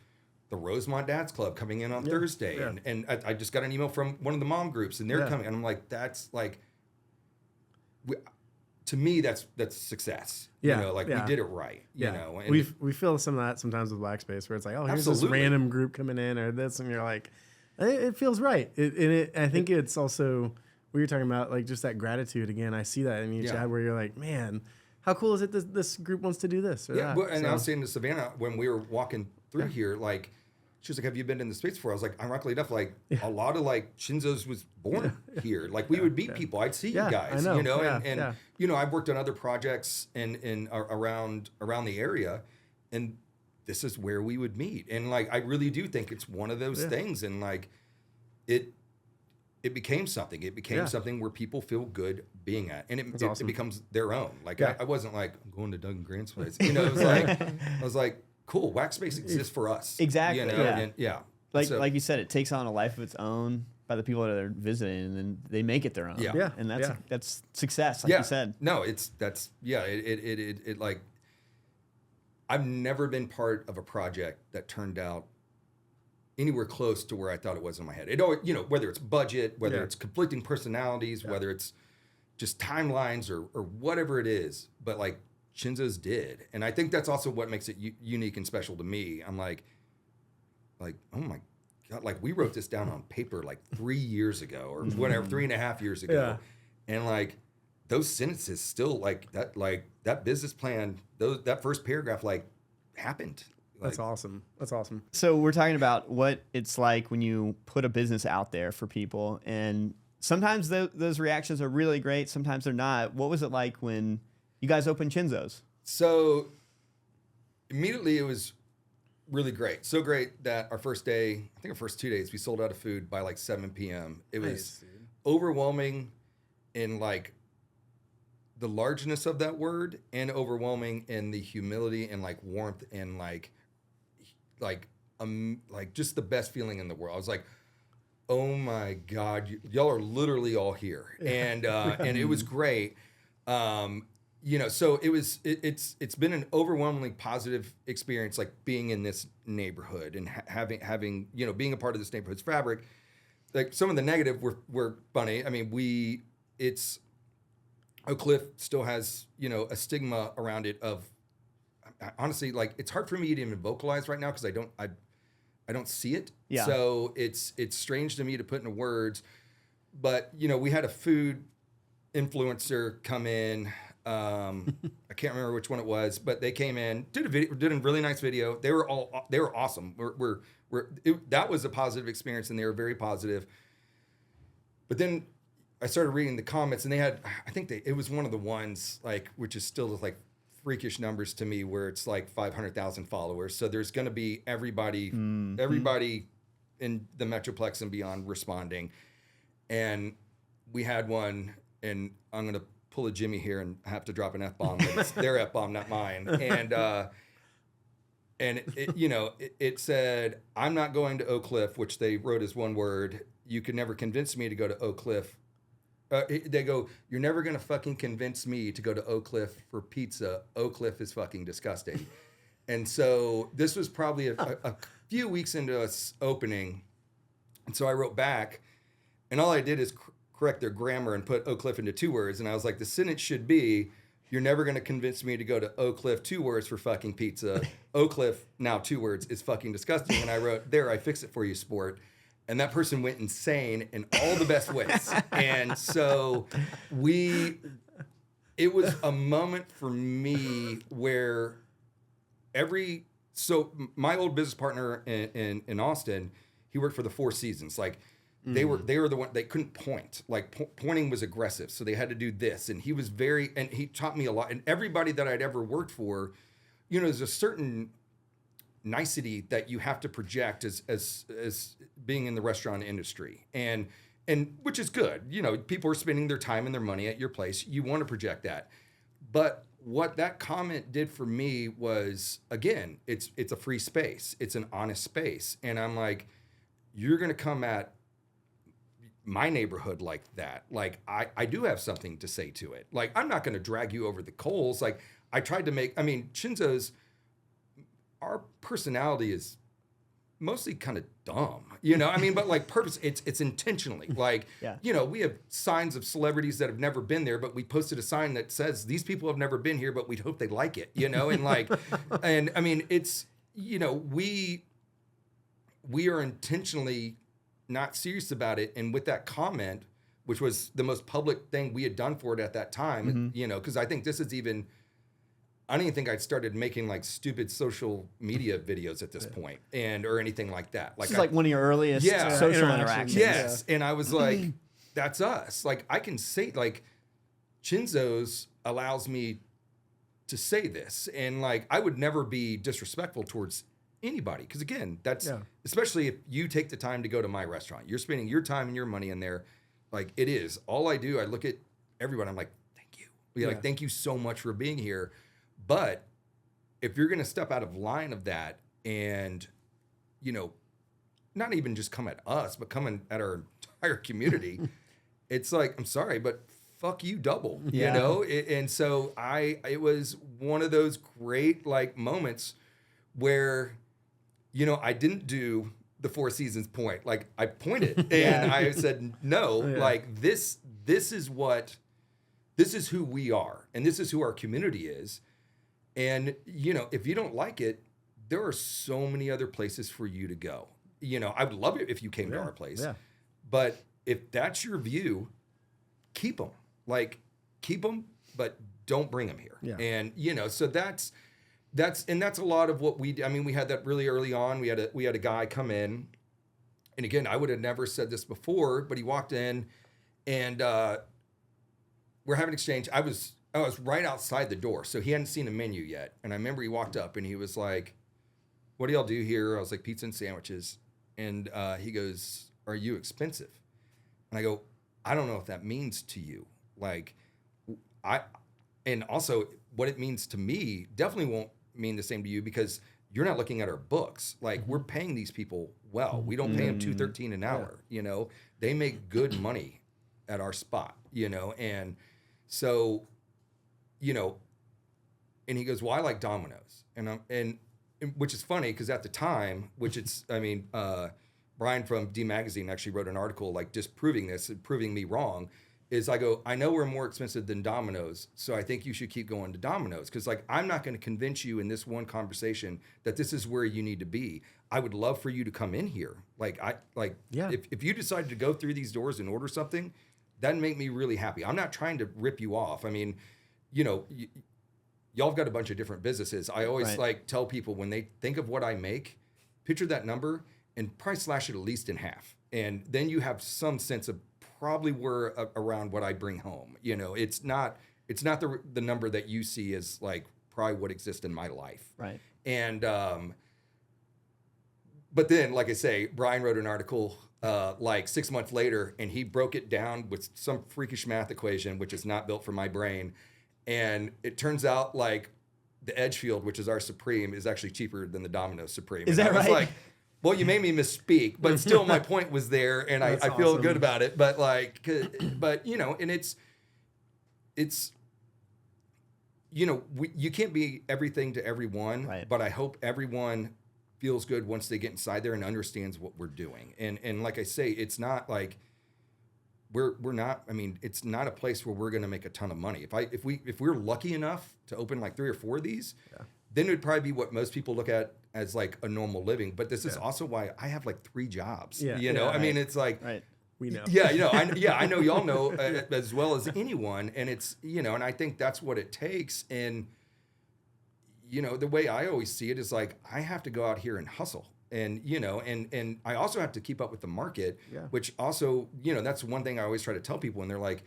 Speaker 2: the Rosemont Dads Club coming in on Thursday.
Speaker 3: Yeah.
Speaker 2: And I just got an email from one of the mom groups, and they're coming. And I'm like, that's like, to me, that's success.
Speaker 3: Yeah.
Speaker 2: You know, like we did it right. You know, and
Speaker 3: we feel some of that sometimes with Black Space, where it's like, oh, here's this random group coming in or this, and you're like, it feels right. I think it's also what you're talking about, like just that gratitude. Again, I see that in you, Chad, where you're like, man, how cool is it that this group wants to do this or that?
Speaker 2: Well, and I was saying to Savannah when we were walking through here, like, she was like, have you been in the States before? I was like, ironically enough, like a lot of like Cenzo's was born here. Like we would meet people. I'd see you guys,
Speaker 3: I know.
Speaker 2: You know, and you know, I've worked on other projects in around the area, and this is where we would meet. And like, I really do think it's one of those things. And like it became something. It became something where people feel good being at, and it becomes their own. Like I wasn't like, I'm going to Doug and Grant's place. You know, it was like, I was like, cool, Wax Space exists for us.
Speaker 1: Exactly.
Speaker 2: You know? And,
Speaker 1: like you said, it takes on a life of its own by the people that are visiting, and then they make it their own.
Speaker 3: Yeah.
Speaker 1: And that's success, like you said.
Speaker 2: No, it like, I've never been part of a project that turned out anywhere close to where I thought it was in my head. It always, you know, whether it's budget, whether it's conflicting personalities, whether it's just timelines or whatever it is, but like Cenzo's did. And I think that's also what makes it unique and special to me. I'm like, oh my God, like we wrote this down on paper like 3 years ago or whatever, 3.5 years ago. And like those sentences still like that business plan, that first paragraph like happened.
Speaker 3: That's awesome. That's awesome.
Speaker 1: So we're talking about what it's like when you put a business out there for people, and sometimes those reactions are really great. Sometimes they're not. What was it like when you guys opened Cenzo's?
Speaker 2: So immediately it was really great. So great that our first day, I think our first 2 days, we sold out of food by like 7 p.m. It was overwhelming in like the largeness of that word, and overwhelming in the humility and like warmth and like just the best feeling in the world. I was like, oh my God, y'all are literally all here. And it was great. You know, so it's been an overwhelmingly positive experience, like being in this neighborhood and having, you know, being a part of this neighborhood's fabric. Like some of the negative were funny. I mean, Oak Cliff still has, you know, a stigma around it of, honestly, like it's hard for me to even vocalize right now because I don't see it. Yeah. So it's strange to me to put into words. But you know, we had a food influencer come in. I can't remember which one it was, but they came in, did a really nice video. They were awesome. That was a positive experience, and they were very positive. But then I started reading the comments, and they had, it was one of the ones like, which is still like freakish numbers to me, where it's like 500,000 followers. So there's going to be everybody in the Metroplex and beyond responding. And we had one, and I'm going to pull a Jimmy here and have to drop an F-bomb. It's their F-bomb, not mine. And it, you know, it said, I'm not going to Oak Cliff, which they wrote as one word. You could never convince me to go to Oak Cliff. They go, you're never going to fucking convince me to go to Oak Cliff for pizza. Oak Cliff is fucking disgusting. And so this was probably a few weeks into us opening. And so I wrote back, and all I did is correct their grammar and put Oak Cliff into 2 words. And I was like, the sentence should be, you're never going to convince me to go to Oak Cliff, 2 words, for fucking pizza. Oak Cliff, now 2 words, is fucking disgusting. And I wrote, there, I fix it for you, sport. And that person went insane in all the best ways. And so it was a moment for me where my old business partner in Austin, he worked for the Four Seasons. Like they were the one, they couldn't point. Like pointing was aggressive. So they had to do this. And he taught me a lot. And everybody that I'd ever worked for, you know, there's a certain nicety that you have to project as being in the restaurant industry, and which is good. You know, people are spending their time and their money at your place. You want to project that. But what that comment did for me was, again, it's a free space. It's an honest space. And I'm like, you're going to come at my neighborhood like that. Like I do have something to say to it. Like, I'm not going to drag you over the coals. Like I tried to Cenzo's, our personality is mostly kind of dumb, you know. I mean, but like purpose, it's intentionally like, you know, we have signs of celebrities that have never been there, but we posted a sign that says these people have never been here, but we'd hope they like it, you know, and like, and I mean, it's, you know, we are intentionally not serious about it, and with that comment, which was the most public thing we had done for it at that time, you know, because I think this is even. I don't even think I'd started making like stupid social media videos at this point, or anything like that. Like,
Speaker 1: this is like one of your earliest social interactions.
Speaker 2: Yes, and I was like, "That's us." Like, I can say like, Cenzo's allows me to say this, and like, I would never be disrespectful towards anybody, because again, that's especially if you take the time to go to my restaurant, you're spending your time and your money in there. Like, it is all I do. I look at everyone. I'm like, "Thank you." Like, "Thank you so much for being here." But if you're going to step out of line of that and, you know, not even just come at us, but come at our entire community, it's like, I'm sorry, but fuck you double, you know? And so it was one of those great like moments where, you know, I didn't do the Four Seasons point. Like, I pointed and I said, no, like this is who we are, and this is who our community is. And, you know, if you don't like it, there are so many other places for you to go. You know, I would love it if you came to our place. Yeah. But if that's your view, keep them. Like, keep them, but don't bring them here. Yeah. And, you know, so that's a lot of what we had that really early on. We had a guy come in, and again, I would have never said this before, but he walked in, and we're having an exchange. I was right outside the door, so he hadn't seen the menu yet. And I remember he walked up and he was like, "What do y'all do here?" I was like, "Pizza and sandwiches." And he goes, "Are you expensive?" And I go, "I don't know what that means to you. Like, and also what it means to me definitely won't mean the same to you, because you're not looking at our books. Like, we're paying these people well. We don't pay them $2.13 an hour. You know, they make good money at our spot, you know? And so, you know, and he goes, "Well, I like Domino's." And which is funny, because at the time, Brian from D Magazine actually wrote an article like disproving this and proving me wrong. I go, "I know we're more expensive than Domino's, so I think you should keep going to Domino's, because like, I'm not going to convince you in this one conversation that this is where you need to be. I would love for you to come in here. Like, if you decided to go through these doors and order something, that'd make me really happy. I'm not trying to rip you off. I mean, you know, y'all have got a bunch of different businesses. I always like tell people, when they think of what I make, picture that number and probably slash it at least in half. And then you have some sense of probably where around what I bring home. You know, it's not the number that you see as like probably what exists in my life. Right. And, but then, like I say, Brian wrote an article like 6 months later, and he broke it down with some freakish math equation, which is not built for my brain. And it turns out like the Edgefield, which is our Supreme, is actually cheaper than the Domino's Supreme.
Speaker 1: Is that right? I was like,
Speaker 2: well, you made me misspeak, but still my point was there, and I feel awesome. Good about it. But like, but you know, and it's, you know, you can't be everything to everyone, right. But I hope everyone feels good once they get inside there and understands what we're doing. And like I say, it's not like we're not, I mean, it's not a place where we're going to make a ton of money. If we're lucky enough to open like 3 or 4 of these, then it would probably be what most people look at as like a normal living. But this is also why I have like 3 jobs. Yeah. You know, I mean, it's like,
Speaker 3: we know.
Speaker 2: Yeah, you know, I know y'all know as well as anyone, and it's, you know, and I think that's what it takes. And you know, the way I always see it is like, I have to go out here and hustle, and you know, and I also have to keep up with the market, which also, you know, that's one thing I always try to tell people when they're like,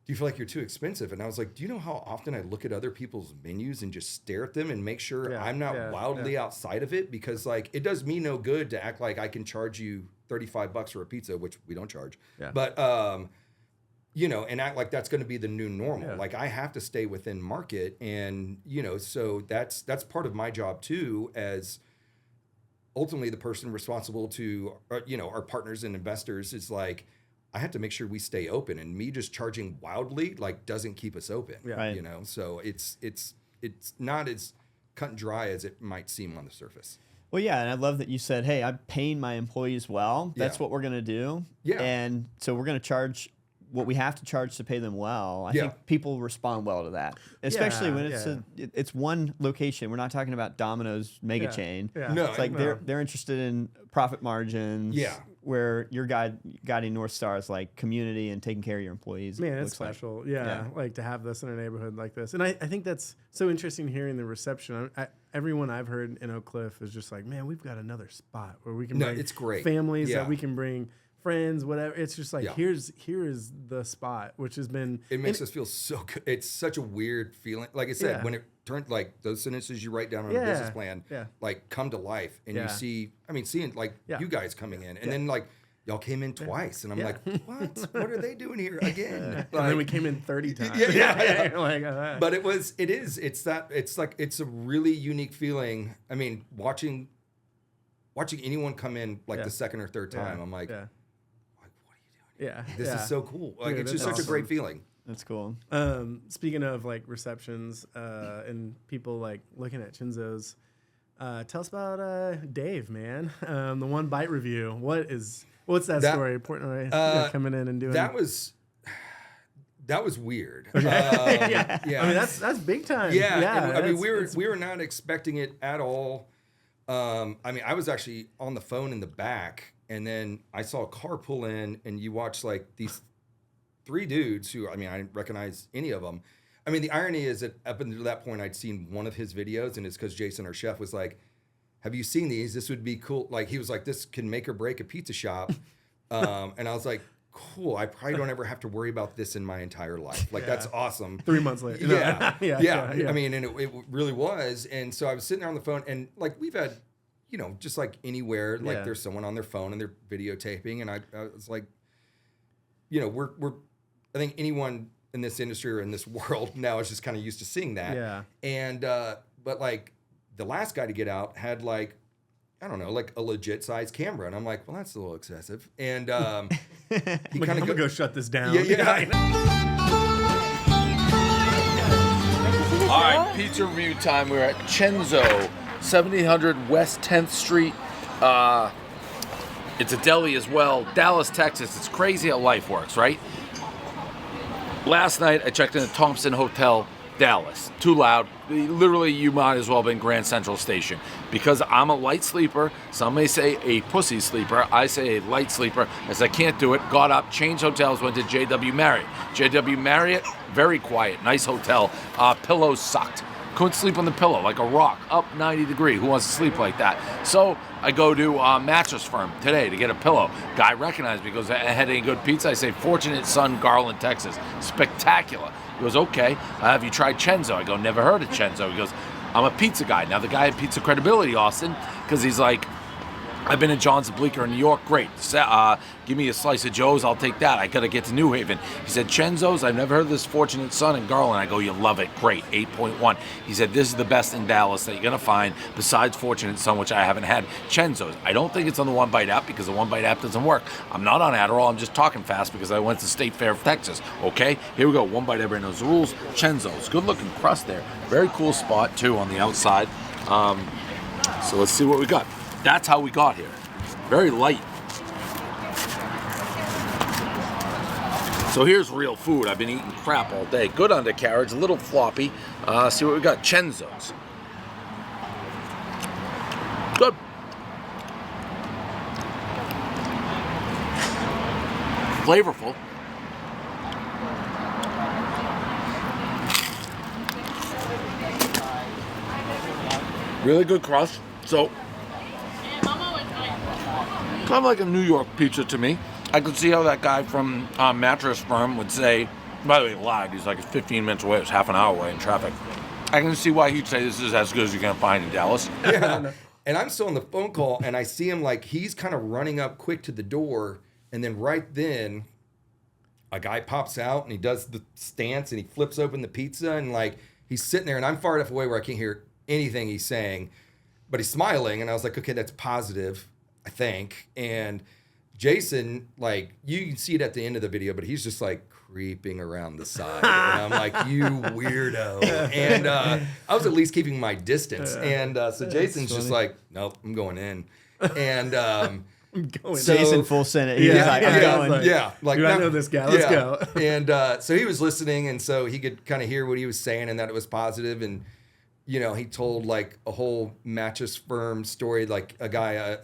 Speaker 2: "Do you feel like you're too expensive?" And I was like, "Do you know how often I look at other people's menus and just stare at them and make sure I'm not wildly outside of it? Because like, it does me no good to act like I can charge you $35 for a pizza, which we don't charge, but you know, and act like that's going to be the new normal. Like, I have to stay within market, and you know, so that's part of my job too, as ultimately the person responsible to you know, our partners and investors, is like, I have to make sure we stay open, and me just charging wildly like doesn't keep us open. You know, so it's not as cut and dry as it might seem on the surface.
Speaker 1: Well, yeah, and I love that you said, "Hey, I'm paying my employees well. That's
Speaker 2: Yeah.
Speaker 1: what we're going to do."
Speaker 2: Yeah.
Speaker 1: And so we're going to charge what we have to charge to pay them well. I
Speaker 2: Yeah.
Speaker 1: think people respond well to that, especially when
Speaker 3: Yeah.
Speaker 1: it's one location. We're not talking about Domino's mega chain.
Speaker 3: Yeah.
Speaker 2: No,
Speaker 1: It's like
Speaker 3: No.
Speaker 1: they're interested in profit margins.
Speaker 2: Yeah.
Speaker 1: Where your guiding North Star is like community and taking care of your employees.
Speaker 3: Man,
Speaker 1: it
Speaker 3: it's
Speaker 1: looks like.
Speaker 3: special. Yeah, like to have this in a neighborhood like this. And I think that's so interesting hearing the reception. Everyone I've heard in Oak Cliff is just like, man, we've got another spot where we can bring
Speaker 2: it's great.
Speaker 3: families,
Speaker 2: Yeah.
Speaker 3: that we can bring friends, whatever. It's just like,
Speaker 2: Yeah.
Speaker 3: here is the spot, which has been...
Speaker 2: It makes us feel so good. It's such a weird feeling. Like I said,
Speaker 3: Yeah.
Speaker 2: when it turned, like those sentences you write down on a
Speaker 3: Yeah.
Speaker 2: business plan,
Speaker 3: Yeah.
Speaker 2: like come to life, and
Speaker 3: Yeah.
Speaker 2: you see, seeing like
Speaker 3: Yeah.
Speaker 2: you guys coming in, and then like y'all came in twice, and I'm
Speaker 3: Yeah.
Speaker 2: like, what are they doing here again?
Speaker 3: and then we came in 30 times.
Speaker 2: Yeah.
Speaker 3: You're like,
Speaker 2: But it's a really unique feeling. I mean, watching anyone come in like
Speaker 3: Yeah.
Speaker 2: the second or third time, I'm like,
Speaker 3: yeah.
Speaker 2: what are you doing?
Speaker 3: Yeah.
Speaker 2: This
Speaker 3: yeah.
Speaker 2: is so cool. Like,
Speaker 3: Dude,
Speaker 2: it's just
Speaker 3: that's
Speaker 2: such a great feeling.
Speaker 1: That's cool.
Speaker 3: Speaking of like receptions and people like looking at Cenzo's, tell us about Dave, man. The one bite review. What's that story? Portnoy coming in and doing
Speaker 2: That was weird.
Speaker 3: yeah.
Speaker 2: Yeah.
Speaker 3: I mean that's big time.
Speaker 2: Yeah. And, I mean,
Speaker 3: it's-
Speaker 2: we were not expecting it at all. I mean, I was actually on the phone in the back, and then I saw a car pull in, and you watch like these 3 dudes who, I mean, I didn't recognize any of them. I mean, the irony is that up until that point, I'd seen one of his videos, and it's because Jason, our chef, was like, "Have you seen these? This would be cool." Like, he was like, "This can make or break a pizza shop." And I was like, "Cool. I probably don't ever have to worry about this in my entire life. Like, that's awesome."
Speaker 3: 3 months later.
Speaker 2: Yeah.
Speaker 3: yeah.
Speaker 2: I mean, and it really was. And so I was sitting there on the phone, and like we've had, just like anywhere, like there's someone on their phone and they're videotaping, and I was like, we're I think anyone in this industry or in this world now is just kind of used to seeing that.
Speaker 3: Yeah.
Speaker 2: And but like the last guy to get out had like, I don't know, like a legit size camera, and I'm like, well, that's a little excessive. And he
Speaker 3: I'm
Speaker 2: kind
Speaker 3: gonna
Speaker 2: of
Speaker 3: go shut this down.
Speaker 2: yeah.
Speaker 4: All right, pizza review time. We're at Cenzo, 1700 West 10th Street. It's a deli as well. Dallas, Texas. It's crazy how life works, right? Last night, I checked in at Thompson Hotel, Dallas. Too loud. Literally, you might as well have been Grand Central Station. Because I'm a light sleeper. Some may say a pussy sleeper. I say a light sleeper, as I can't do it. Got up, changed hotels, went to JW Marriott. JW Marriott, very quiet, nice hotel. Pillows sucked. Couldn't sleep on the pillow, like a rock, up 90 degrees. Who wants to sleep like that? So I go to Mattress Firm today to get a pillow. Guy recognized me, goes, "I had any good pizza?" I say, "Fortunate Son, Garland, Texas." Spectacular. He goes, "Okay, have you tried Cenzo?" I go, "Never heard of Cenzo." He goes, "I'm a pizza guy." Now the guy had pizza credibility, Austin, because he's like, "I've been to John's and Bleecker in New York. Great. Give me a slice of Joe's. I'll take that. I got to get to New Haven." He said, "Cenzo's, I've never heard of this Fortunate Son in Garland." I go, "You love it. Great. 8.1. He said, "This is the best in Dallas that you're going to find besides Fortunate Son," which I haven't had. Cenzo's. I don't think it's on the One Bite app because the One Bite app doesn't work. I'm not on Adderall. I'm just talking fast because I went to State Fair of Texas. Okay? Here we go. One Bite, everybody knows the rules. Cenzo's. Good looking crust there. Very cool spot, too, on the outside. So let's see what we got. That's how we got here. Very light. So here's real food. I've been eating crap all day. Good undercarriage, a little floppy. See what we got. Cenzo's. Good. Flavorful. Really good crust. So, kind of like a New York pizza to me. I could see how that guy from Mattress Firm would say, by the way, he lied. He's like 15 minutes away. It's half an hour away in traffic. I can see why he'd say this is as good as you're going to find in Dallas.
Speaker 2: Yeah. And I'm still on the phone call, and I see him like he's kind of running up quick to the door, and then right then, a guy pops out and he does the stance and he flips open the pizza, and like he's sitting there, and I'm far enough away where I can't hear anything he's saying, but he's smiling, and I was like, okay, that's positive, I think. And Jason, like, you can see it at the end of the video, but he's just like creeping around the side. And I'm like, you weirdo. And I was at least keeping my distance. And so Jason's just like, nope, I'm going in. And
Speaker 1: Jason full send it. He was like, I'm going.
Speaker 2: Like,
Speaker 3: I know this guy. Let's go.
Speaker 2: And so he was listening, and so he could kind of hear what he was saying and that it was positive. And, you know, he told like a whole Mattress Firm story, like a guy,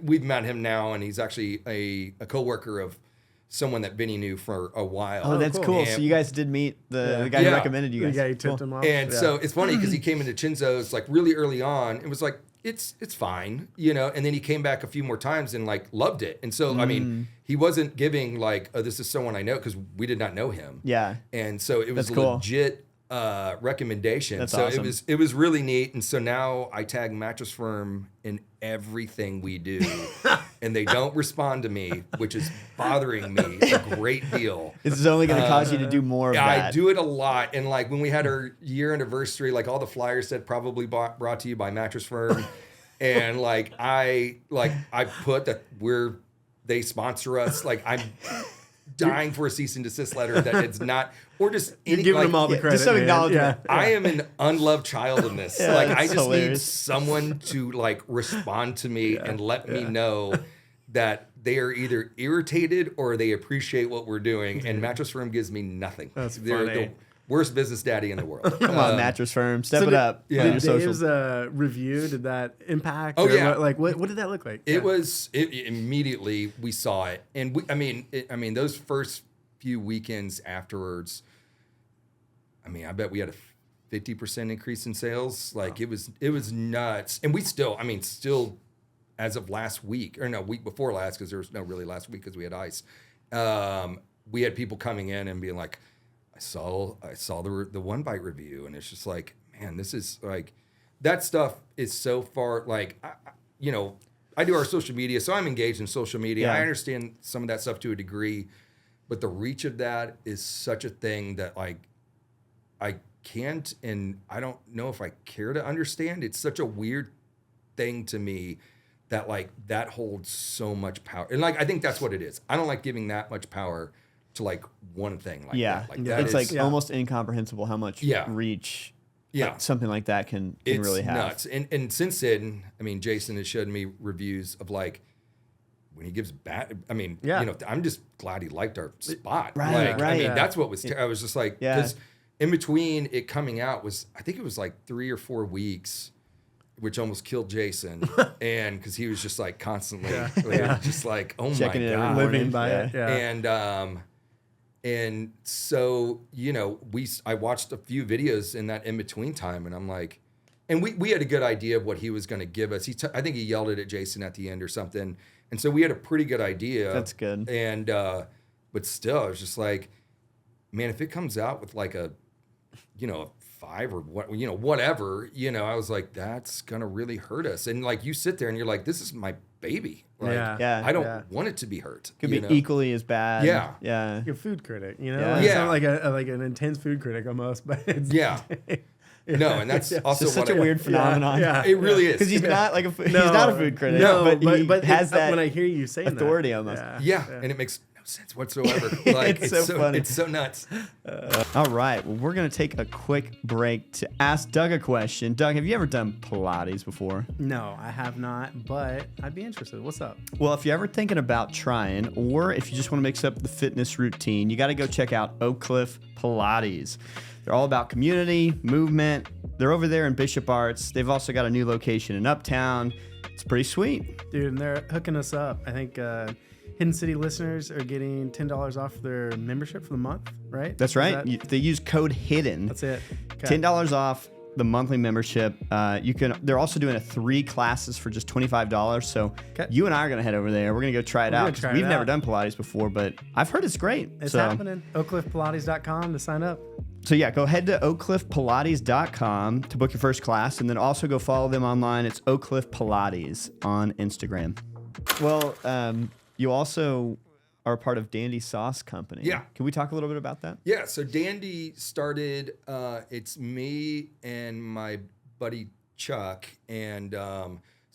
Speaker 2: we've met him now, and he's actually a coworker of someone that Vinny knew for a while.
Speaker 1: Oh, that's cool. So you guys did meet the guy who recommended you guys.
Speaker 3: Yeah, he tipped him off.
Speaker 2: And so it's funny because he came into Cenzo's like really early on and was like, it's fine, you know, and then he came back a few more times and like loved it. And so, I mean, he wasn't giving like, oh, this is someone I know, because we did not know him.
Speaker 1: Yeah.
Speaker 2: And so it was
Speaker 1: That's cool.
Speaker 2: legit recommendation.
Speaker 1: That's
Speaker 2: so
Speaker 1: awesome.
Speaker 2: it was really neat. And so now I tag Mattress Firm in everything we do, and they don't respond to me, which is bothering me a great deal.
Speaker 1: This is only going to cause you to do more of that.
Speaker 2: I do it a lot. And like when we had our year anniversary, like all the flyers said probably brought to you by Mattress Firm. And like I put that they sponsor us. Like I'm dying for a cease and desist letter that it's not, or just
Speaker 3: You're giving them all the credit.
Speaker 1: Just some acknowledgement.
Speaker 3: Yeah.
Speaker 2: I am an unloved child in this.
Speaker 1: Yeah,
Speaker 2: like I
Speaker 1: that's
Speaker 2: just need
Speaker 1: hilarious.
Speaker 2: someone to like respond to me and let me know that they are either irritated or they appreciate what we're doing. And Mattress Firm gives me nothing.
Speaker 3: That's
Speaker 2: They're
Speaker 3: funny.
Speaker 2: the worst business daddy in the world.
Speaker 1: Come on, Mattress Firm. Step
Speaker 3: So
Speaker 1: it up.
Speaker 2: yeah.
Speaker 1: On
Speaker 3: Did
Speaker 1: your
Speaker 3: Dave's
Speaker 1: social.
Speaker 3: review, did that impact?
Speaker 2: Oh,
Speaker 3: or
Speaker 2: yeah.
Speaker 3: What did that look like?
Speaker 2: It was immediately we saw it, and I mean, those first few weekends afterwards. I mean, I bet we had a 50% increase in sales. Like it was nuts, and we still as of last week or no week before last, because there was no really last week because we had ice. We had people coming in and being like, I saw the One Bite review, and it's just like, man, this is like, that stuff is so far, like, I do our social media, so I'm engaged in social media.
Speaker 1: Yeah.
Speaker 2: I understand some of that stuff to a degree, but the reach of that is such a thing that like, I can't, and I don't know if I care to understand. It's such a weird thing to me that like, that holds so much power. And like, I think that's what it is. I don't like giving that much power to like one thing like that. Like that
Speaker 1: It's
Speaker 2: is,
Speaker 1: like almost incomprehensible how much reach like, something like that can really have.
Speaker 2: It's nuts. And since then, I mean, Jason has showed me reviews of like when he gives bad. I mean, I'm just glad he liked our spot.
Speaker 1: Right.
Speaker 2: I mean, that's what was. I was just like, because in between it coming out was, I think it was like 3 or 4 weeks, which almost killed Jason, and because he was just like constantly, just like, oh
Speaker 1: Checking
Speaker 2: my
Speaker 1: it every
Speaker 2: god,
Speaker 1: morning.
Speaker 3: Living by it.
Speaker 2: And so, I watched a few videos in that in between time, and I'm like, and we had a good idea of what he was going to give us. I think he yelled it at Jason at the end or something. And so we had a pretty good idea.
Speaker 1: That's good.
Speaker 2: And, but still, I was just like, man, if it comes out with like a 5 or whatever, I was like, that's going to really hurt us. And like, you sit there and you're like, this is my baby. Like, I don't want it to be hurt.
Speaker 1: Could be equally as bad.
Speaker 2: Yeah.
Speaker 1: Yeah.
Speaker 3: You're a food critic,
Speaker 1: Yeah.
Speaker 3: It's not like an intense food critic almost, but it's
Speaker 2: No, and that's also
Speaker 1: It's such a weird phenomenon.
Speaker 2: It really is.
Speaker 1: Because he's not like he's not a food critic.
Speaker 3: No,
Speaker 1: but he has that
Speaker 3: when I hear you saying
Speaker 1: authority
Speaker 3: that,
Speaker 1: almost.
Speaker 2: And it makes no sense whatsoever. Like
Speaker 1: It's so funny.
Speaker 2: It's so nuts.
Speaker 1: All right. Well, we're going to take a quick break to ask Doug a question. Doug, have you ever done Pilates before?
Speaker 3: No, I have not, but I'd be interested. What's up?
Speaker 1: Well, if you're ever thinking about trying, or if you just want to mix up the fitness routine, you got to go check out Oak Cliff Pilates. They're all about community, movement. They're over there in Bishop Arts. They've also got a new location in Uptown. It's pretty sweet.
Speaker 3: Dude, and they're hooking us up. I think Hidden City listeners are getting $10 off their membership for the month, right?
Speaker 1: That's right. They use code HIDDEN.
Speaker 3: That's it. Okay.
Speaker 1: $10 off the monthly membership. They're also doing 3 classes for just $25. So you and I are going to head over there. We're going to go try it out. We've never done Pilates before, but I've heard it's great.
Speaker 3: It's happening. OakCliffPilates.com to sign up.
Speaker 1: So yeah, go head to oakcliffpilates.com to book your first class, and then also go follow them online. It's Oak Cliff Pilates on Instagram. Well, you also are a part of Dandy Sauce Company.
Speaker 2: Yeah.
Speaker 1: Can we talk a little bit about that?
Speaker 2: Yeah, so Dandy started, it's me and my buddy Chuck, and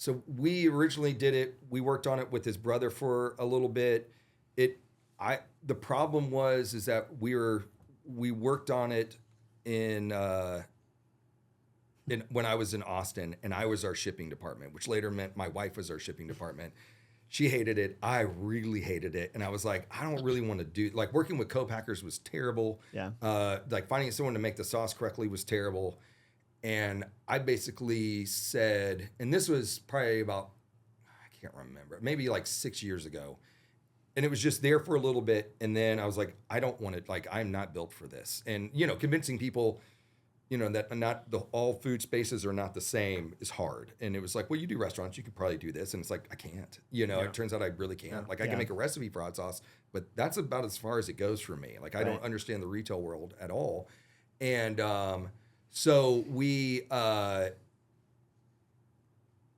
Speaker 2: So we originally did it. We worked on it with his brother for a little bit. The problem is that we worked on it in when I was in Austin, and I was our shipping department, which later meant my wife was our shipping department. She hated it. I really hated it. And I was like, I don't really want to do, like, working with co-packers was terrible.
Speaker 1: Yeah.
Speaker 2: Like finding someone to make the sauce correctly was terrible. And I basically said, and this was probably about, I can't remember, maybe like 6 years ago. And it was just there for a little bit. And then I was like, I don't want it. Like, I'm not built for this. And, convincing people, that all food spaces are not the same is hard. And it was like, well, you do restaurants, you could probably do this. And it's like, I can't, It turns out I really can't.
Speaker 3: Yeah.
Speaker 2: Like I can make a recipe for hot sauce, but that's about as far as it goes for me. Like I don't understand the retail world at all. And so we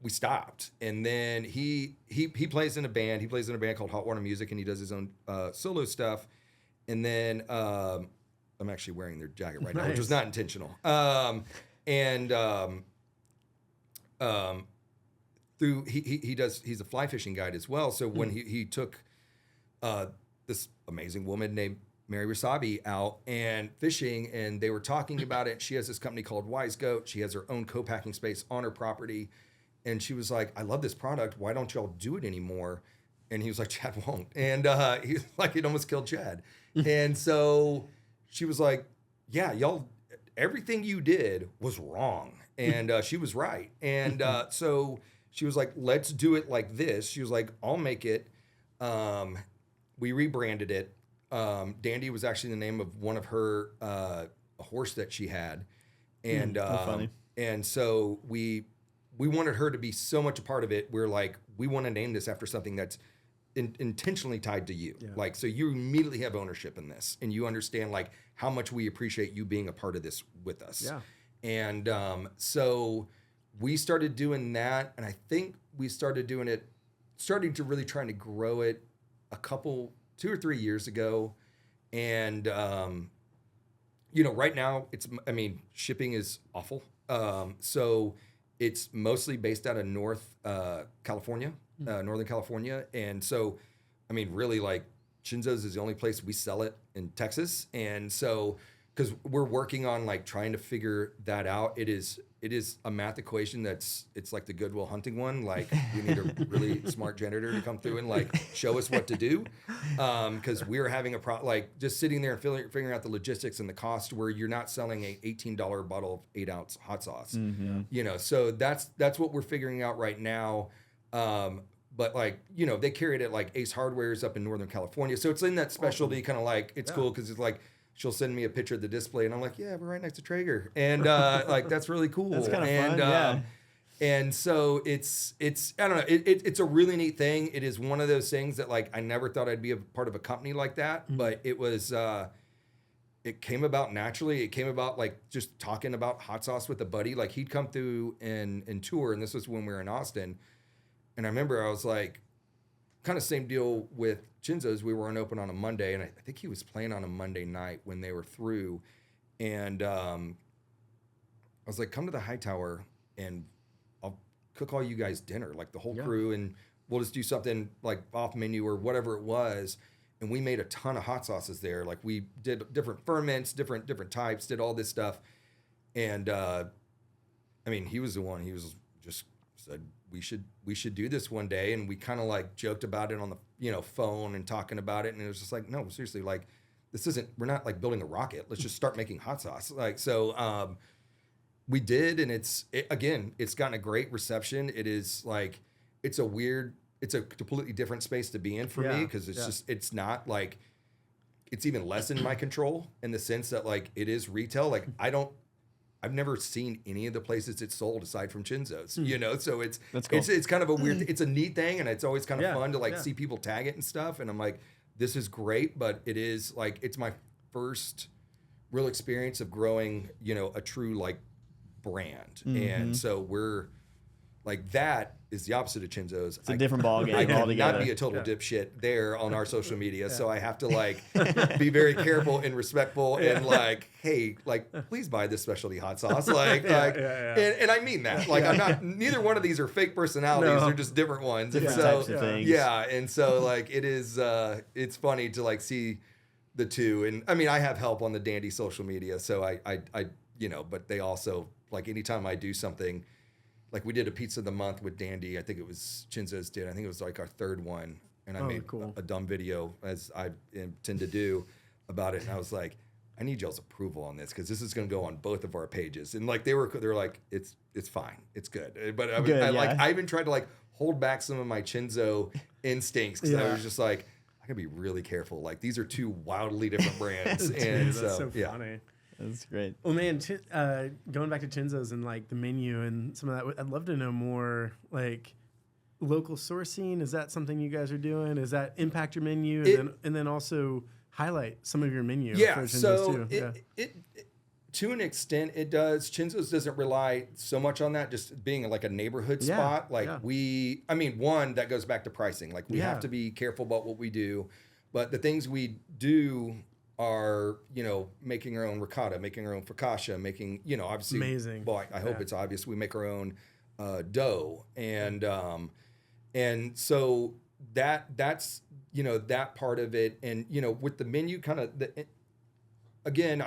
Speaker 2: stopped. And then he plays in a band. He plays in a band called Hot Water Music, and he does his own solo stuff. And then I'm actually wearing their jacket right now, which was not intentional. He's a fly fishing guide as well. So when he took this amazing woman named Mary Wasabi out and fishing, and they were talking about it. She has this company called Wise Goat. She has her own co-packing space on her property. And she was like, I love this product. Why don't y'all do it anymore? And he was like, Chad won't. And he was like, it almost killed Chad. And so she was like, yeah, y'all, everything you did was wrong. And she was right. And so she was like, let's do it like this. She was like, I'll make it. We rebranded it. Dandy was actually the name of one of her, a horse that she had. And,
Speaker 1: funny.
Speaker 2: And so we wanted her to be so much a part of it. We're like, we want to name this after something that's intentionally tied to you. Yeah. Like, so you immediately have ownership in this, and you understand like how much we appreciate you being a part of this with us.
Speaker 3: Yeah.
Speaker 2: And so we started doing that, and I think we started doing it, starting to really trying to grow it 2 or 3 years ago. And right now shipping is awful. So it's mostly based out of Northern California. And so, really like Cenzo's is the only place we sell it in Texas. And so, because we're working on like trying to figure that out, it is a math equation it's like the Goodwill Hunting one. Like we need a really smart janitor to come through and like show us what to do. Because we're having like just sitting there and figuring out the logistics and the cost where you're not selling a $18 bottle of 8-ounce hot sauce. Mm-hmm. So that's what we're figuring out right now. But like, they carry it at like Ace Hardware's up in Northern California. So it's in that specialty kind of like, it's cool because it's like, she'll send me a picture of the display and I'm like, yeah, we're right next to Traeger. And like, that's really cool.
Speaker 1: That's kind of fun, yeah.
Speaker 2: And so it's I don't know, it's a really neat thing. It is one of those things that like, I never thought I'd be a part of a company like that, but it was, it came about naturally. It came about like just talking about hot sauce with a buddy. Like he'd come through and tour, and this was when we were in Austin. And I remember I was like, kind of same deal with Cenzo's. We weren't open on a Monday, and I think he was playing on a Monday night when they were through. And I was like, come to the Hightower, and I'll cook all you guys dinner, like the whole crew, and we'll just do something like off menu or whatever it was. And we made a ton of hot sauces there. Like we did different ferments, different types, did all this stuff. And he was the one. He was just said we should do this one day, and we kind of like joked about it on the phone and talking about it. And it was just like, no, seriously, like we're not like building a rocket. Let's just start making hot sauce. Like so, we did, and it's gotten a great reception. It is like it's a completely different space to be in for me, because it's not like, it's even less in my control in the sense that like it is retail. Like I've never seen any of the places it's sold aside from Cenzo's, so it's cool. It's kind of a weird, it's a neat thing, and it's always kind of fun to like see people tag it and stuff. And I'm like, this is great, but it is like, it's my first real experience of growing, a true like brand. Mm-hmm. And so Like that is the opposite of Cenzo's.
Speaker 1: It's a different ball game
Speaker 2: I cannot
Speaker 1: altogether.
Speaker 2: be a total dipshit there on our social media, so I have to like be very careful and respectful and like, hey, like please buy this specialty hot sauce, and I mean that. Like I'm not. Neither one of these are fake personalities; they're just different ones.
Speaker 1: Different
Speaker 2: and so,
Speaker 1: types of things.
Speaker 2: yeah, and so like it is. It's funny to like see the two, and I mean I have help on the Dandy social media, so I but they also like anytime I do something. Like we did a pizza of the month with Dandy. I think it was Cenzo's did. I think it was like our third one. And I made a dumb video, as I tend to do, about it. And I was like, I need y'all's approval on this because this is going to go on both of our pages. And like they were like, it's fine, it's good. But I even tried to like hold back some of my Cenzo instincts because I was just like, I gotta be really careful. Like these are two wildly different brands. And
Speaker 3: that's so funny.
Speaker 1: That's great.
Speaker 3: Well, man, going back to Cenzo's and like the menu and some of that, I'd love to know more like local sourcing. Is that something you guys are doing? Does that impact your menu? And then also highlight some of your menu.
Speaker 2: Yeah,
Speaker 3: for
Speaker 2: so
Speaker 3: too.
Speaker 2: It to an extent it does. Cenzo's doesn't rely so much on that, just being like a neighborhood spot. Like one, that goes back to pricing. Like we have to be careful about what we do, but the things we do are, making our own ricotta, making our own focaccia, making, obviously.
Speaker 3: Amazing.
Speaker 2: Well, I hope it's obvious. We make our own dough. And so that's, that part of it. And, with the menu again,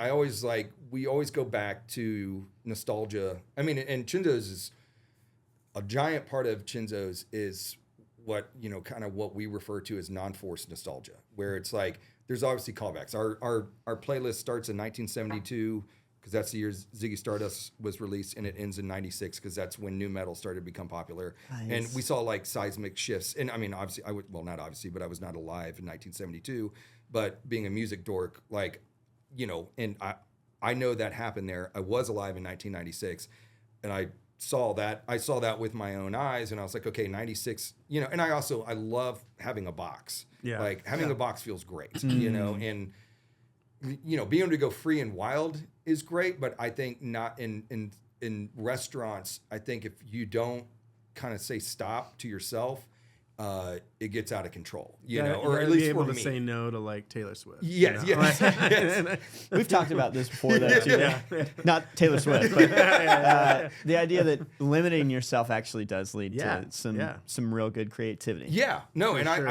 Speaker 2: we always go back to nostalgia. I mean, and Cenzo's is a giant part of Cenzo's is what, kind of what we refer to as non-forced nostalgia, where it's like, there's obviously callbacks. Our playlist starts in 1972 because that's the year Ziggy Stardust was released, and it ends in 96 because that's when nu metal started to become popular. Nice. And we saw like seismic shifts. And I mean, obviously, not obviously, but I was not alive in 1972. But being a music dork, like, and I know that happened there. I was alive in 1996, and I saw that with my own eyes, and I was like, okay, 96, and I love having a box. Yeah. Like having a box feels great, and being able to go free and wild is great, but I think not in restaurants. I think if you don't kind of say stop to yourself, it gets out of control, or at least
Speaker 3: be able
Speaker 2: for
Speaker 3: to
Speaker 2: me.
Speaker 3: say no to like Taylor Swift.
Speaker 2: Yes, yes.
Speaker 1: We've talked about this before, though, too. Not Taylor Swift, but the idea that limiting yourself actually does lead to some real good creativity.
Speaker 2: Yeah, no, and
Speaker 3: sure.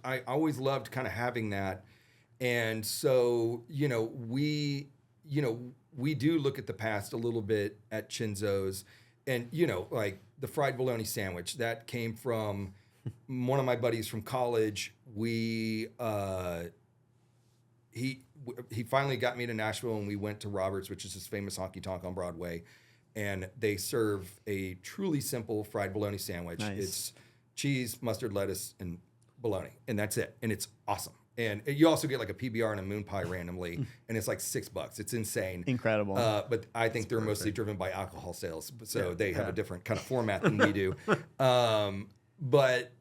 Speaker 2: I always loved kind of having that, and so we do look at the past a little bit at Cenzo's, and like the fried bologna sandwich that came from one of my buddies from college. He finally got me to Nashville, and we went to Robert's, which is this famous honky tonk on Broadway, and they serve a truly simple fried bologna sandwich. Nice. It's cheese, mustard, lettuce, and bologna, and that's it, and it's awesome. And you also get like a PBR and a moon pie randomly, and it's like $6. It's insane.
Speaker 1: Incredible.
Speaker 2: But I think they're mostly driven by alcohol sales, so they have a different kind of format than we do. But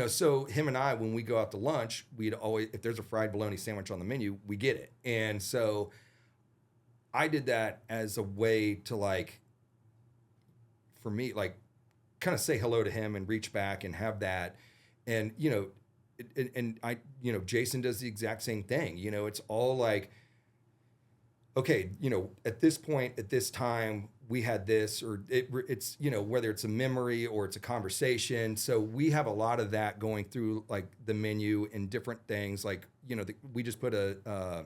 Speaker 2: so him and I, when we go out to lunch, we'd always, if there's a fried bologna sandwich on the menu, we get it. And so I did that as a way to like, for me, like kind of say hello to him and reach back and have that. And, and I, Jason does the exact same thing. It's all like, okay, at this point, at this time, we had this, or it's, whether it's a memory or it's a conversation. So we have a lot of that going through like the menu and different things. Like, we just put a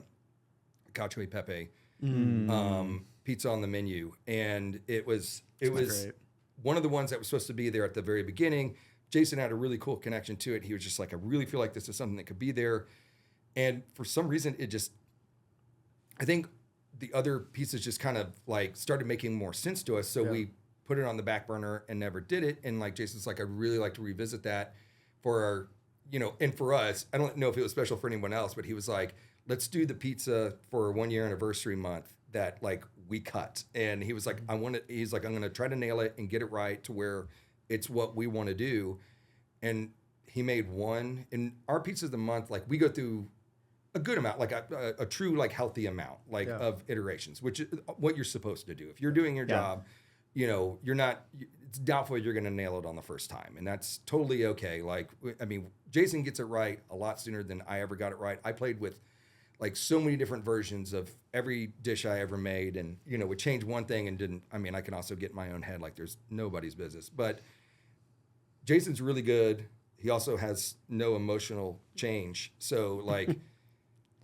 Speaker 2: cacio e pepe pizza on the menu, and it was great. One of the ones that was supposed to be there at the very beginning. Jason had a really cool connection to it. He was just like, I really feel like this is something that could be there. And for some reason, I think the other pieces just kind of like started making more sense to us. So we put it on the back burner and never did it. And like Jason's like, I'd really like to revisit that for our, and for us. I don't know if it was special for anyone else, but he was like, let's do the pizza for 1 year anniversary month that like we cut. And he was like, I'm going to try to nail it and get it right to where it's what we want to do. And he made one, and our pizzas of the month, like we go through a good amount, like a true, like healthy amount, like of iterations, which is what you're supposed to do. If you're doing your job, it's doubtful you're going to nail it on the first time. And that's totally okay. Like, I mean, Jason gets it right a lot sooner than I ever got it right. I played with like so many different versions of every dish I ever made, and, would change one thing and didn't. I mean, I can also get in my own head like there's nobody's business. But Jason's really good. He also has no emotional change. So, like,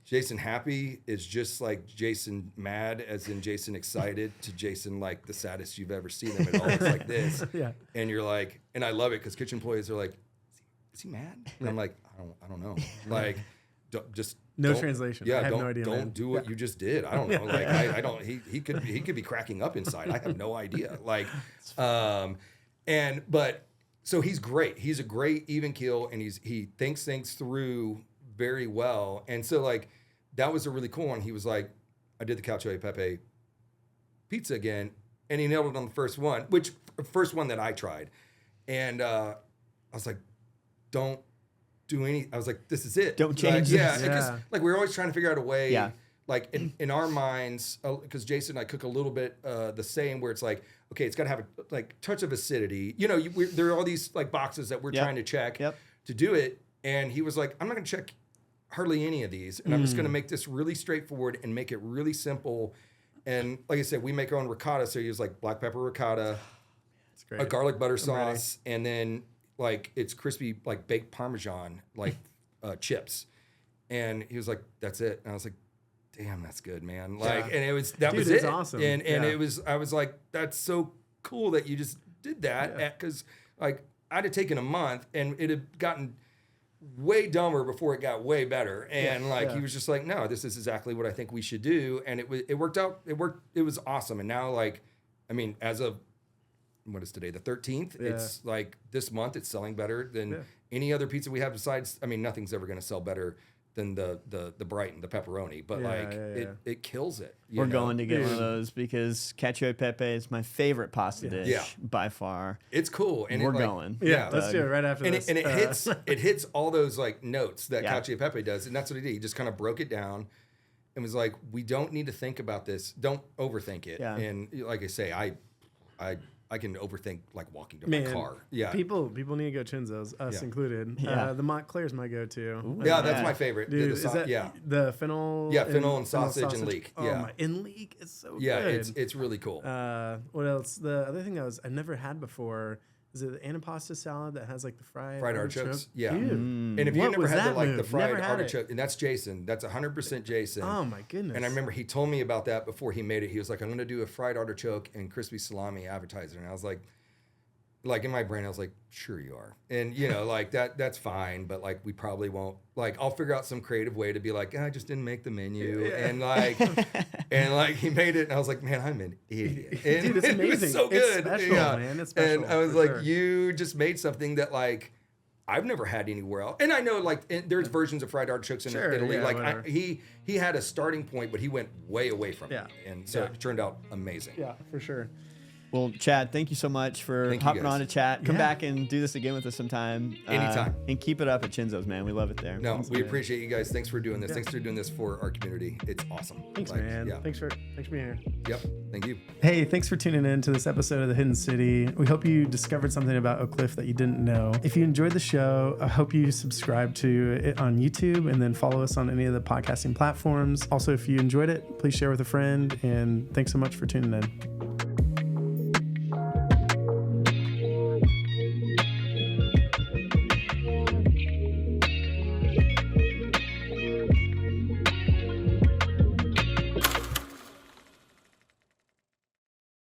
Speaker 2: Jason happy is just like Jason mad, as in Jason excited, to Jason like the saddest you've ever seen him. It always like this.
Speaker 3: Yeah.
Speaker 2: And you're like, and I love it because kitchen employees are like, is he mad? And I'm like, I don't know. Like,
Speaker 3: no translation.
Speaker 2: Yeah,
Speaker 3: I have no idea.
Speaker 2: Don't do what you just did. I don't know. Like, I don't. He could be cracking up inside. I have no idea. Like, but so he's great. He's a great even keel, and he thinks things through very well. And so like that was a really cool one. He was like, I did the cacio e pepe pizza again, and he nailed it on the first one, first one that I tried. And I was like, don't do any. I was like, this is it.
Speaker 1: Don't change
Speaker 2: like,
Speaker 1: this.
Speaker 2: Yeah, because like we're always trying to figure out a way.
Speaker 1: Yeah.
Speaker 2: Like in our minds, because Jason and I cook a little bit the same, where it's like, okay, it's got to have a like touch of acidity. There are all these like boxes that we're trying to check to do it. And he was like, I'm not going to check hardly any of these. And I'm just going to make this really straightforward and make it really simple. And like I said, we make our own ricotta. So he was like black pepper ricotta, a garlic butter sauce, and then like it's crispy, like baked Parmesan, like chips. And he was like, that's it. And I was like, damn, that's good, man. Like, and it was, that was it.
Speaker 3: It's awesome.
Speaker 2: And I was like, that's so cool that you just did that. Cause like I'd have taken a month and it had gotten way dumber before it got way better. And he was just like, no, this is exactly what I think we should do. And it worked out. It was awesome. And now, like, I mean, as of what is today, the 13th, it's like this month it's selling better than any other pizza we have besides, I mean, nothing's ever going to sell better than the Brighton, the pepperoni, but it kills it.
Speaker 1: We're going to get one of those because cacio e pepe is my favorite pasta dish by far.
Speaker 2: It's cool, and
Speaker 1: we're going.
Speaker 3: Yeah, let's do it right after this.
Speaker 2: And it hits all those like notes that cacio e pepe does, and that's what he did. He just kind of broke it down and was like, we don't need to think about this. Don't overthink it. Yeah. And like I say, I can overthink like walking to my car. Yeah.
Speaker 3: People need to go Cenzo's, us included. The Montclair's my go-to.
Speaker 2: Ooh, that's my favorite.
Speaker 3: Dude, is that the fennel?
Speaker 2: Yeah, fennel and sausage and leek.
Speaker 3: Oh, my, and leek is so good.
Speaker 2: Yeah, it's really cool.
Speaker 3: What else? The other thing I never had before is it the anapasta salad that has like the fried
Speaker 2: artichokes? Yeah.
Speaker 3: Dude.
Speaker 2: And if you never had the fried
Speaker 3: never
Speaker 2: artichoke, and that's Jason. That's 100% Jason.
Speaker 3: Oh my goodness.
Speaker 2: And I remember he told me about that before he made it. He was like, I'm going to do a fried artichoke and crispy salami appetizer. And I was like in my brain, I was like, sure you are. And like that's fine, but like we probably won't. Like I'll figure out some creative way to be like, I just didn't make the menu. And like he made it, and I was like, man, I'm an idiot. And
Speaker 3: dude, it's amazing.
Speaker 2: It was so good.
Speaker 3: It's special, man. It's special.
Speaker 2: And I was like, you just made something that like I've never had anywhere else. And I know like there's versions of fried artichokes in Italy. Like he had a starting point, but he went way away from it. And so it turned out amazing.
Speaker 3: Yeah, for sure.
Speaker 1: Well, Chad, thank you so much for hopping on to chat. Come back and do this again with us sometime.
Speaker 2: Anytime.
Speaker 1: And keep it up at Cenzo's, man. We love it there.
Speaker 2: No, we appreciate you guys. Thanks for doing this. Thanks for doing this for our community. It's awesome.
Speaker 3: Thanks, man. Yeah. Thanks for being here.
Speaker 2: Yep. Thank you.
Speaker 3: Hey, thanks for tuning in to this episode of The Hidden City. We hope you discovered something about Oak Cliff that you didn't know. If you enjoyed the show, I hope you subscribe to it on YouTube and then follow us on any of the podcasting platforms. Also, if you enjoyed it, please share with a friend. And thanks so much for tuning in.